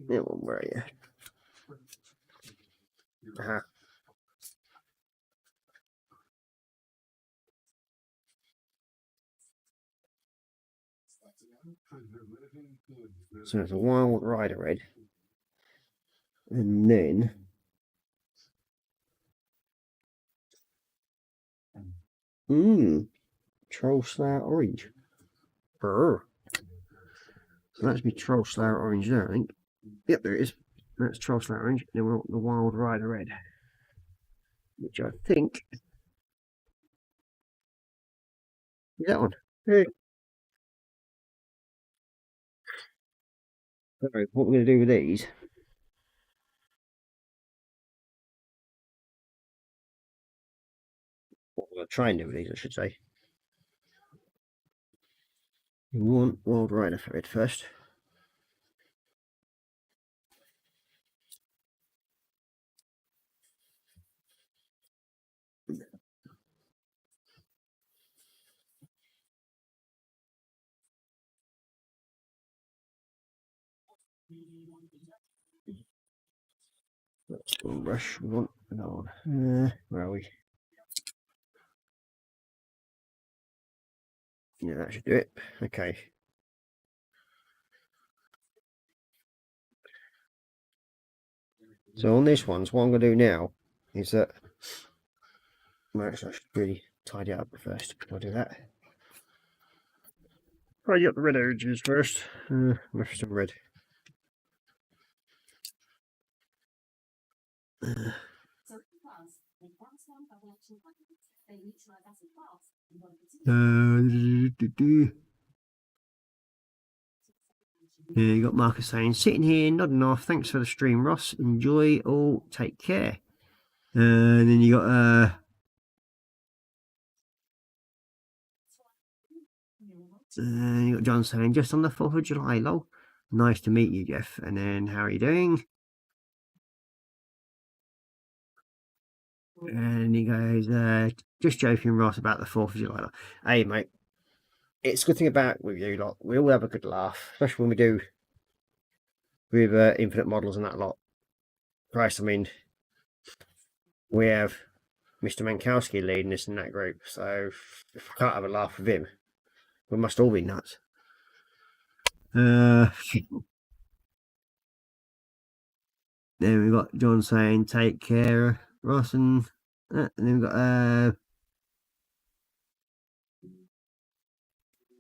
Yeah, well, where are you? Uh-huh. So it's a Wild Rider Red, and then Troll Slayer Orange. Brr. So that's me Troll Slayer Orange there, I think. Yep, there it is. That's Troll Slayer Orange. Then we've got the Wild Rider Red, which I think is that one. Hey. Sorry, what we're going to do with these. What we're going to try and do with these, I should say. We want Wild Rider Red first. That's the brush we want. No, where are we? Yeah, that should do it. Okay. So on this one, what I'm going to do now is that actually I should really tidy it up first. I'll do that. Tidy up the red edges first. With some red. Yeah, you got Marcus saying, sitting here, nodding off. Thanks for the stream, Ross. Enjoy all. Take care. And then you got John saying, just on the 4th of July, lol. Nice to meet you, Jeff. And then, how are you doing? And he goes, just joking, Ross, about the 4th of July. Hey, mate, it's a good thing about with you lot. We all have a good laugh, especially when we do with infinite models and that lot. Christ, I mean, we have Mr. Mankowski leading us in that group, so if I can't have a laugh with him, we must all be nuts. Then we've got John saying, take care, Ross, and then we've got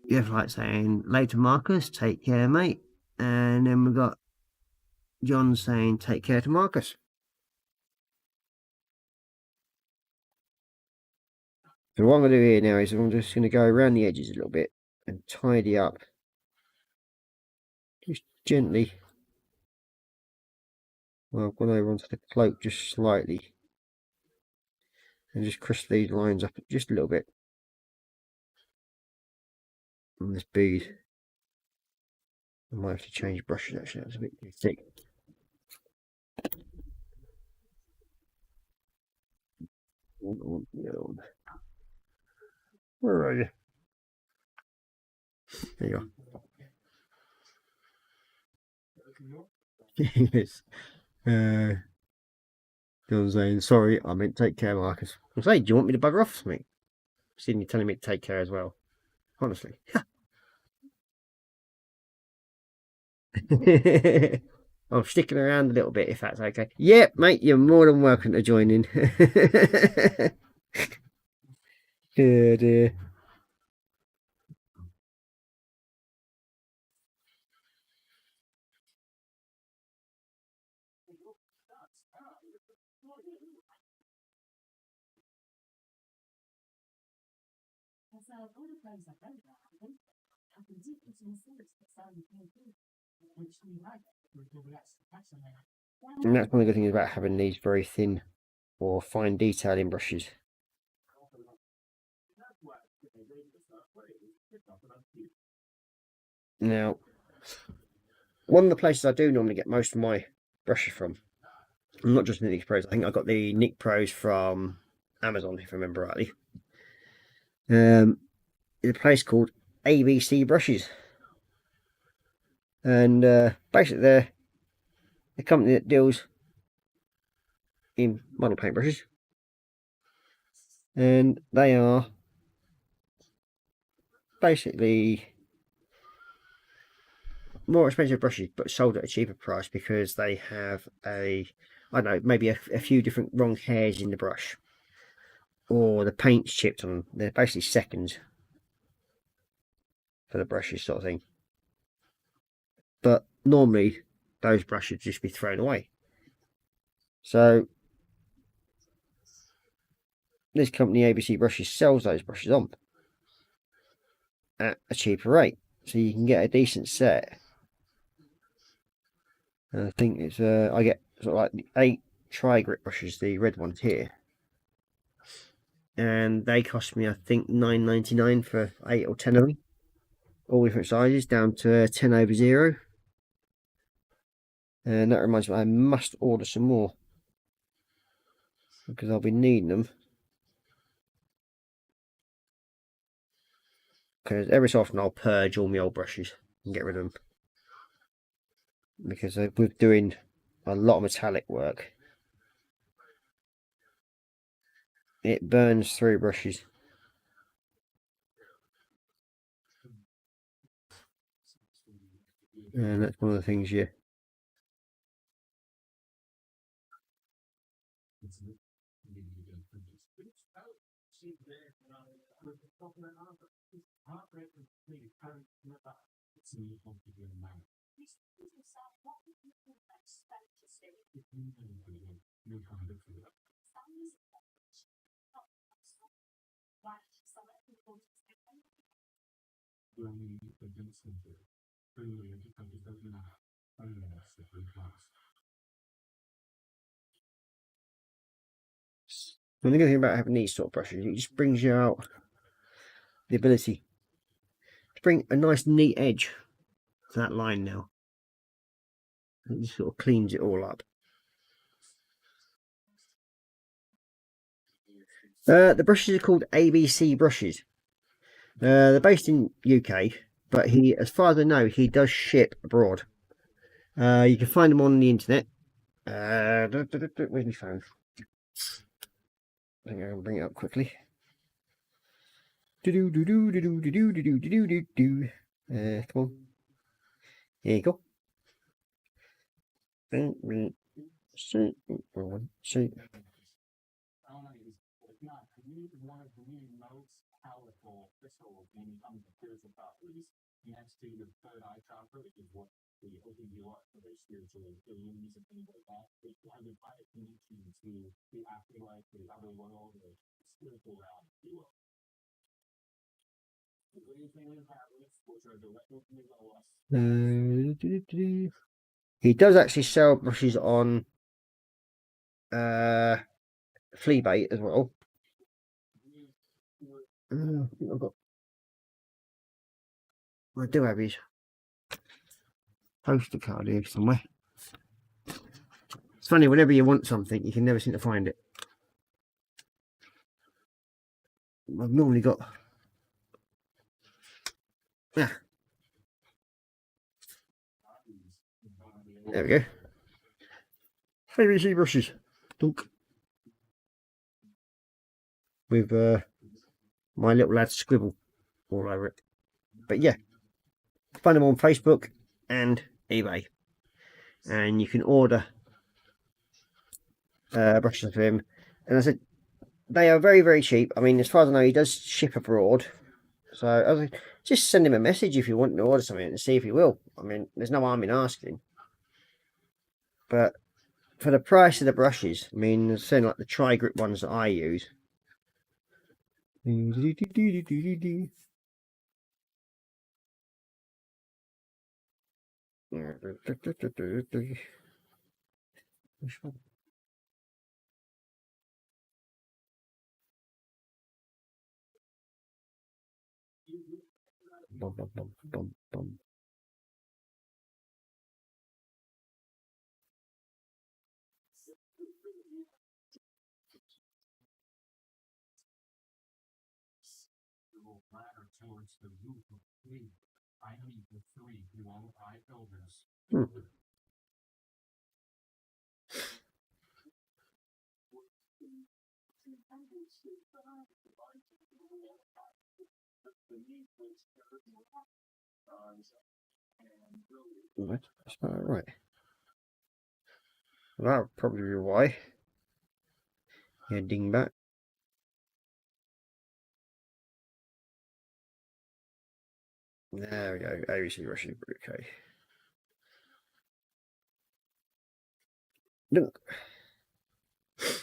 Jeff Light saying, later, Marcus, take care, mate. And then we've got John saying, take care to Marcus. So what I'm going to do here now is I'm just going to go around the edges a little bit and tidy up. Just gently. Well, I've gone over onto the cloak just slightly. And just crisp these lines up just a little bit. On this bead. I might have to change brushes actually, that's a bit too thick. Where are you? There you are. Yes. John's saying, sorry, I meant take care, Marcus. I say, do you want me to bugger off to me? Seeing you telling me to take care as well. Honestly. I'm sticking around a little bit if that's okay. Yep, mate, you're more than welcome to join in. Dear, dear. And that's one of the good things about having these very thin or fine detailing brushes. Now, one of the places I do normally get most of my brushes from, and not just the Nick Pros, I think I got the Nick Pros from Amazon, if I remember rightly. Is a place called ABC Brushes. And basically they're a company that deals in model paintbrushes. And they are basically more expensive brushes, but sold at a cheaper price because they have I don't know, maybe a few different wrong hairs in the brush, or the paint's chipped on them. They're basically seconds for the brushes, sort of thing. But normally those brushes would just be thrown away. So this company, ABC Brushes, sells those brushes on at a cheaper rate, so you can get a decent set. And I think it's I get sort of like the 8 tri-grip brushes, the red ones here, and they cost me I think £9.99 for 8 or 10 of them, all different sizes, down to 10/0. And that reminds me, I must order some more because I'll be needing them, because every so often I'll purge all my old brushes and get rid of them, because with doing a lot of metallic work, it burns through brushes. And that's one of the things you the good thing about having these sort of brushes, it just brings you out the ability to bring a nice neat edge to that line now. It just sort of cleans it all up. The brushes are called ABC Brushes. They're based in UK, but as far as I know, he does ship abroad. You can find them on the internet. Where's my phone? I think I'll bring it up quickly. Come on. Here you go. He does actually sell brushes on flea bait as well. I do have his poster card here somewhere. It's funny, whenever you want something, you can never seem to find it. I've normally got... Yeah. There we go. ABC brushes. Dunk. With my little lad's scribble all over it. But yeah, find them on Facebook and eBay. And you can order brushes of him. And I said, they are very, very cheap. I mean, as far as I know, he does ship abroad. So I was like, just send him a message if you want to order something and see if he will. I mean, there's no harm in asking. But for the price of the brushes, I mean, saying like the tri-grip ones that I use. towards the roof of three. I meet the three long high elders. Right, that's about right. Well, that would probably be why. Yeah, dingbat. There we go. ABC Russian okay. Look. So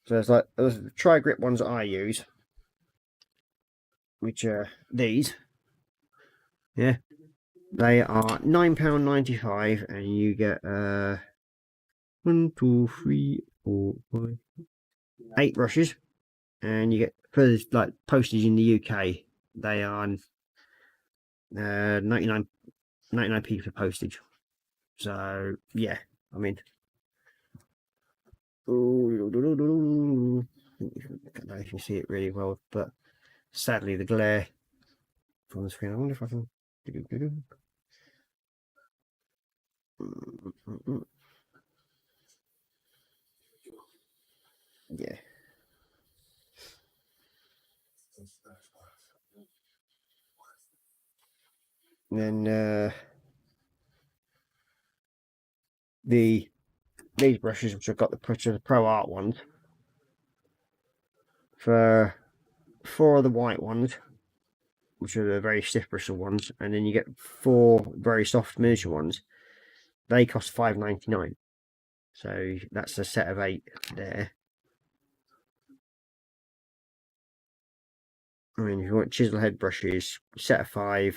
there's like those tri-grip ones that I use, which are these. Yeah, they are £9.95, and you get 1, 2, 3, 4, 5, 8 brushes, and you get for like postage in the UK. They are 99p for postage. So yeah, I mean, I don't know if you see it really well, but sadly the glare from the screen. I wonder if I can. Yeah. And then these brushes, which I've got the Pro Art ones, for 4 of the white ones, which are the very stiff bristle ones, and then you get 4 very soft miniature ones. They cost £5.99. So that's a set of 8 there. I mean, if you want chisel head brushes, set of 5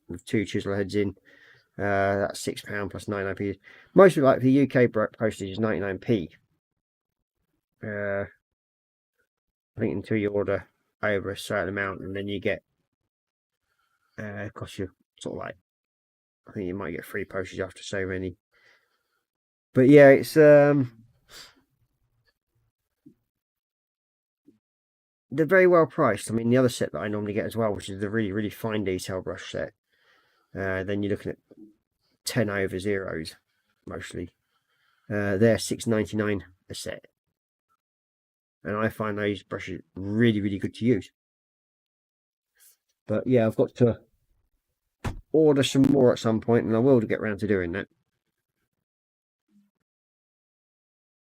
with 2 chisel heads in, that's £6 plus 99p. Mostly like the UK postage is 99p. I think until you order over a certain amount, and then you get it costs you sort of like, I think you might get free postage after so many. But yeah, it's they're very well priced. I mean, the other set that I normally get as well, which is the really fine detail brush set, then you're looking at 10 over zeros mostly. They're £6.99 a set, and I find those brushes really good to use. But yeah, I've got to order some more at some point, and I will get around to doing that,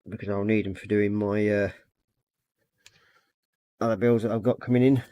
because I'll need them for doing my other bills that I've got coming in.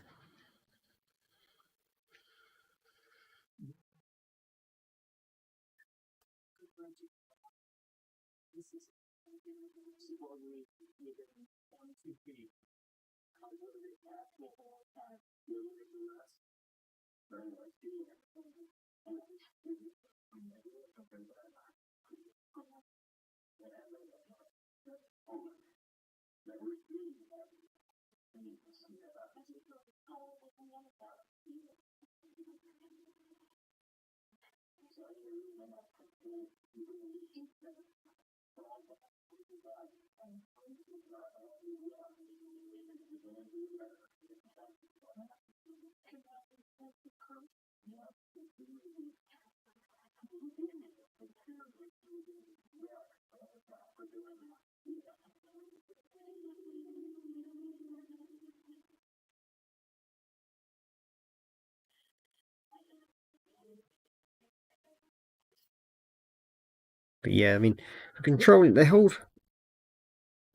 But yeah, I mean, for controlling, they hold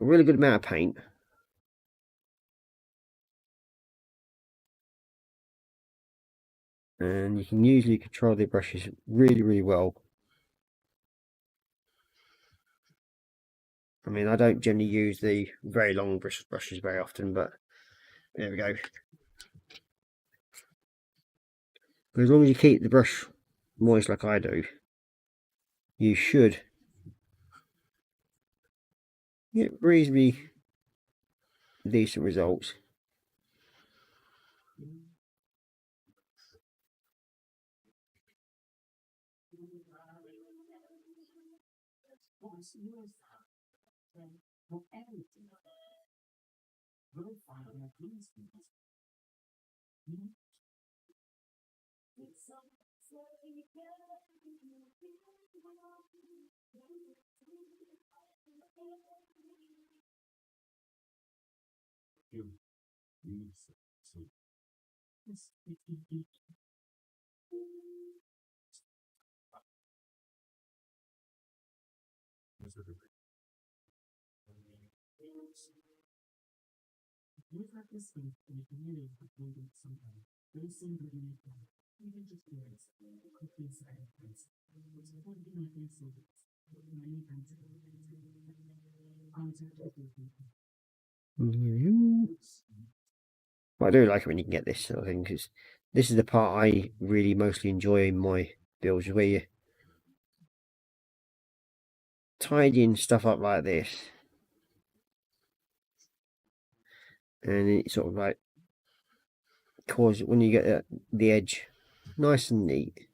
a really good amount of paint. And you can usually control the brushes really well. I mean, I don't generally use the very long brushes very often, but there we go. But as long as you keep the brush moist like I do, you should get reasonably decent results. But I do like it when you can get this sort of thing, because this is the part I really mostly enjoy in my builds, where you tidying stuff up like this, and it sort of like causes, when you get the edge nice and neat,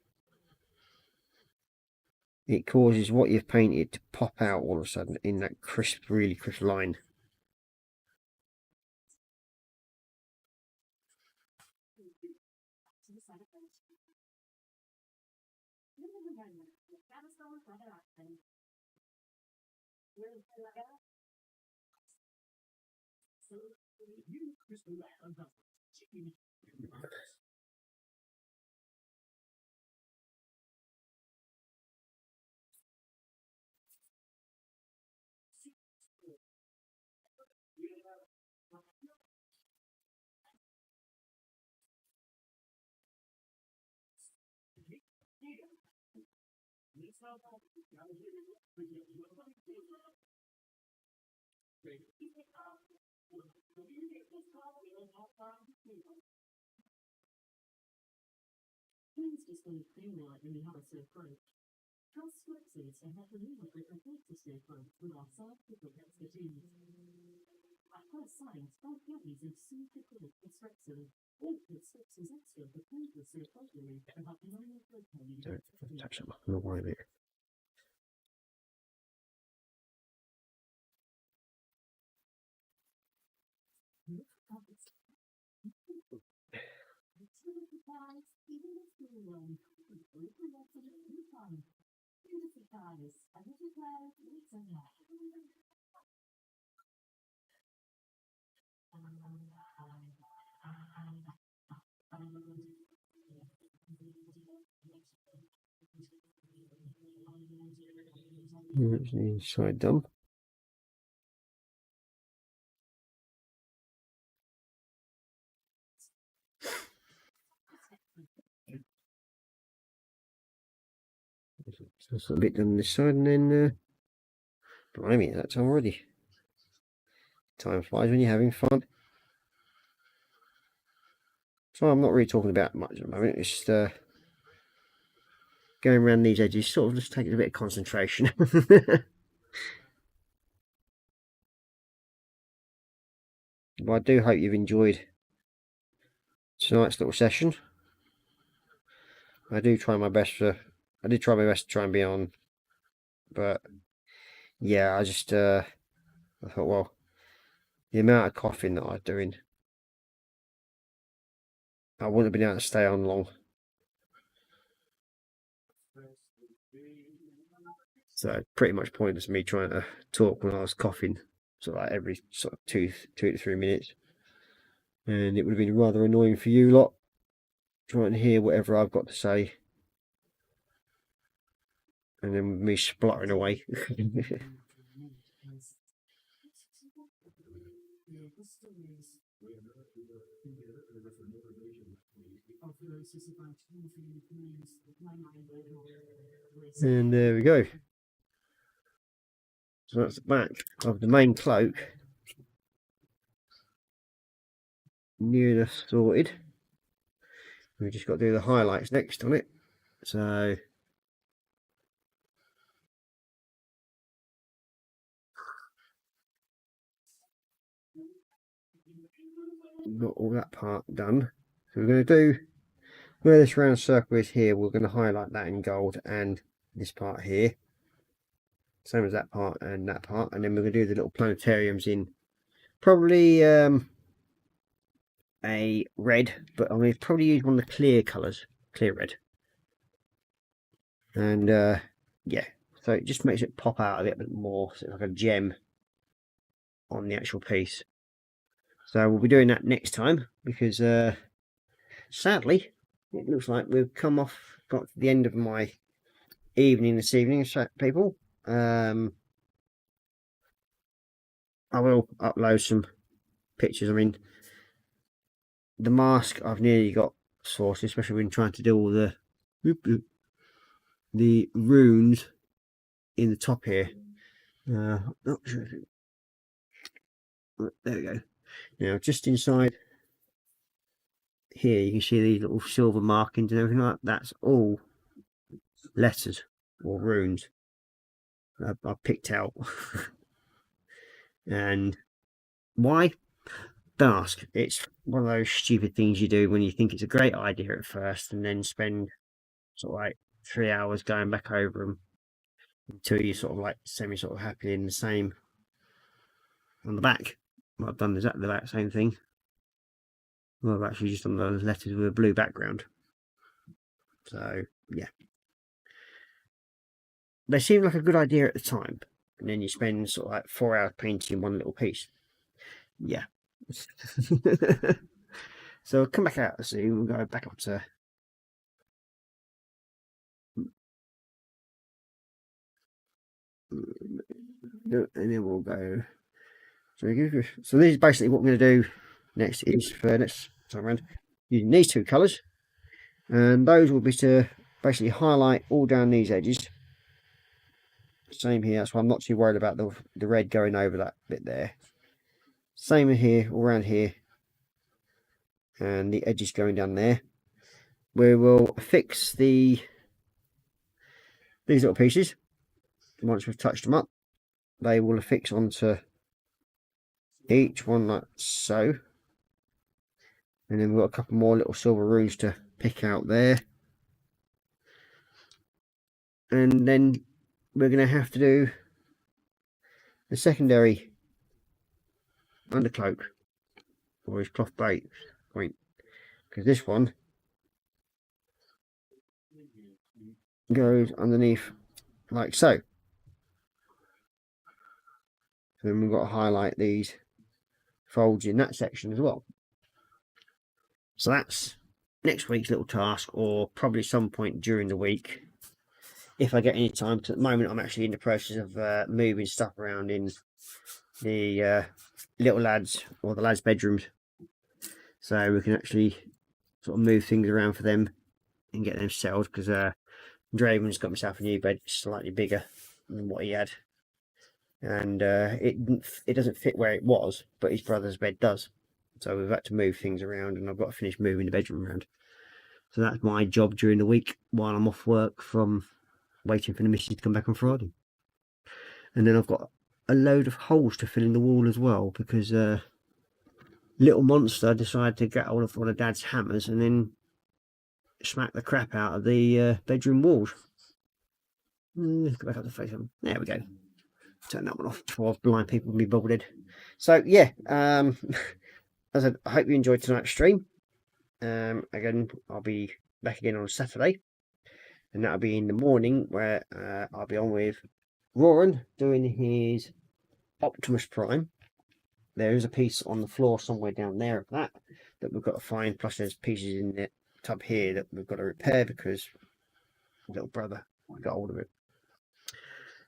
it causes what you've painted to pop out all of a sudden in that crisp, really crisp line. Don't touch them. I'm not worried about it. That's the inside done. Just a bit done this side, and then blimey, that's already. Time flies when you're having fun. So I'm not really talking about much at the moment. It's just going around these edges, sort of just taking a bit of concentration. But I do hope you've enjoyed tonight's little session. I did try my best to try and be on, but yeah, I just I thought, well, the amount of coughing that I was doing, I wouldn't have been able to stay on long. So pretty much pointless me trying to talk when I was coughing, so like every sort of two to 3 minutes, and it would have been rather annoying for you lot trying to hear whatever I've got to say, and then me spluttering away. And there we go. So that's the back of the main cloak. Near enough sorted. We've just got to do the highlights next on it. So got all that part done. So we're going to do where this round circle is here, we're going to highlight that in gold, and this part here, same as that part and that part, and then we're going to do the little planetariums in probably a red, but I'm going to probably use one of the clear colours, clear red. And yeah, so it just makes it pop out a bit more, so it's like a gem on the actual piece. So we'll be doing that next time, because sadly it looks like we've got to the end of my evening this evening. So people, I will upload some pictures. I mean, the mask I've nearly got sorted, especially when trying to do all the runes in the top here. Not sure if there we go. Now just inside here you can see these little silver markings and everything like that. That's all letters or runes I picked out. And why? Don't ask. It's one of those stupid things you do when you think it's a great idea at first, and then spend sort of like 3 hours going back over them until you sort of like semi sort of happy in the same on the back. What I've done exactly the same thing. Well, I've actually just done those letters with a blue background. So yeah, they seemed like a good idea at the time, and then you spend sort of like 4 hours painting one little piece. Yeah. So we'll come back out soon. We'll go back up to and then we'll go. So this is basically what we're going to do next. Is for next time around using these two colours, and those will be to basically highlight all down these edges. Same here. That's why I'm not too worried about the red going over that bit there. Same here, all around here, and the edges going down there. We will fix these little pieces. Once we've touched them up, they will affix onto each one like so. And then we've got a couple more little silver runes to pick out there. And then we're going to have to do the secondary undercloak for his cloth plate point, because this one goes underneath like so. So then we've got to highlight these folds in that section as well. So that's next week's little task, or probably some point during the week if I get any time. At the moment I'm actually in the process of moving stuff around in the little lads, or the lads' bedrooms, so we can actually sort of move things around for them and get them settled, because Draven's got himself a new bed, slightly bigger than what he had, and it doesn't fit where it was, but his brother's bed does. So we've had to move things around, and I've got to finish moving the bedroom around. So that's my job during the week while I'm off work, from waiting for the missus to come back on Friday. And then I've got a load of holes to fill in the wall as well, because little monster decided to get hold of one of Dad's hammers and then smack the crap out of the bedroom walls. Let's go back up to face them. There we go. Turn that one off before blind people can be bothered. So yeah, as I said, I hope you enjoyed tonight's stream. Again, I'll be back again on Saturday, and that'll be in the morning, where I'll be on with Roran doing his Optimus Prime. There is a piece on the floor somewhere down there of that we've got to find, plus there's pieces in the tub here that we've got to repair because little brother got hold of it.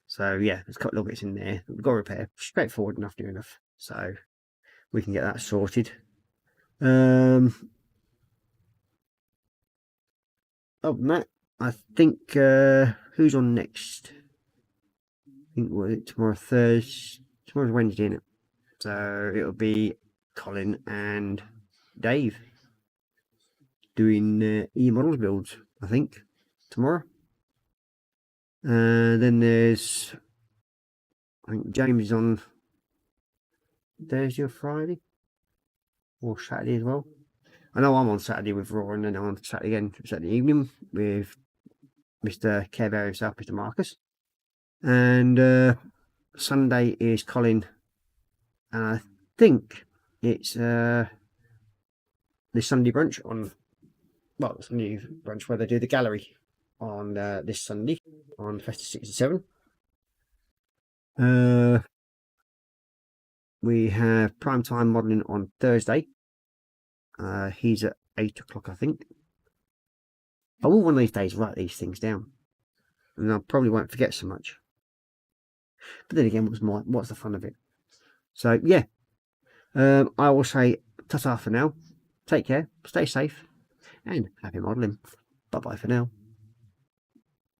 So yeah, there's a couple of bits in there that we've got to repair. Straightforward enough, near enough, so we can get that sorted. Other than that, I think who's on next? I think tomorrow's Wednesday, isn't it? So it'll be Colin and Dave doing e-models builds, I think, tomorrow. Then there's, I think James is on Thursday or Friday, or Saturday as well. I know I'm on Saturday with Raw, and then I'm on Saturday again, Saturday evening with Mr. Care Bear himself, Mr. Marcus. And Sunday is Colin, and I think it's this Sunday brunch on, well, it's a new brunch where they do the gallery on this Sunday on Festive 67. We have prime time modelling on Thursday. He's at 8 o'clock, I think. I will one of these days write these things down, and I probably won't forget so much. But then again, what's the fun of it? So yeah, I will say ta-ta for now. Take care, stay safe, and happy modelling. Bye bye for now.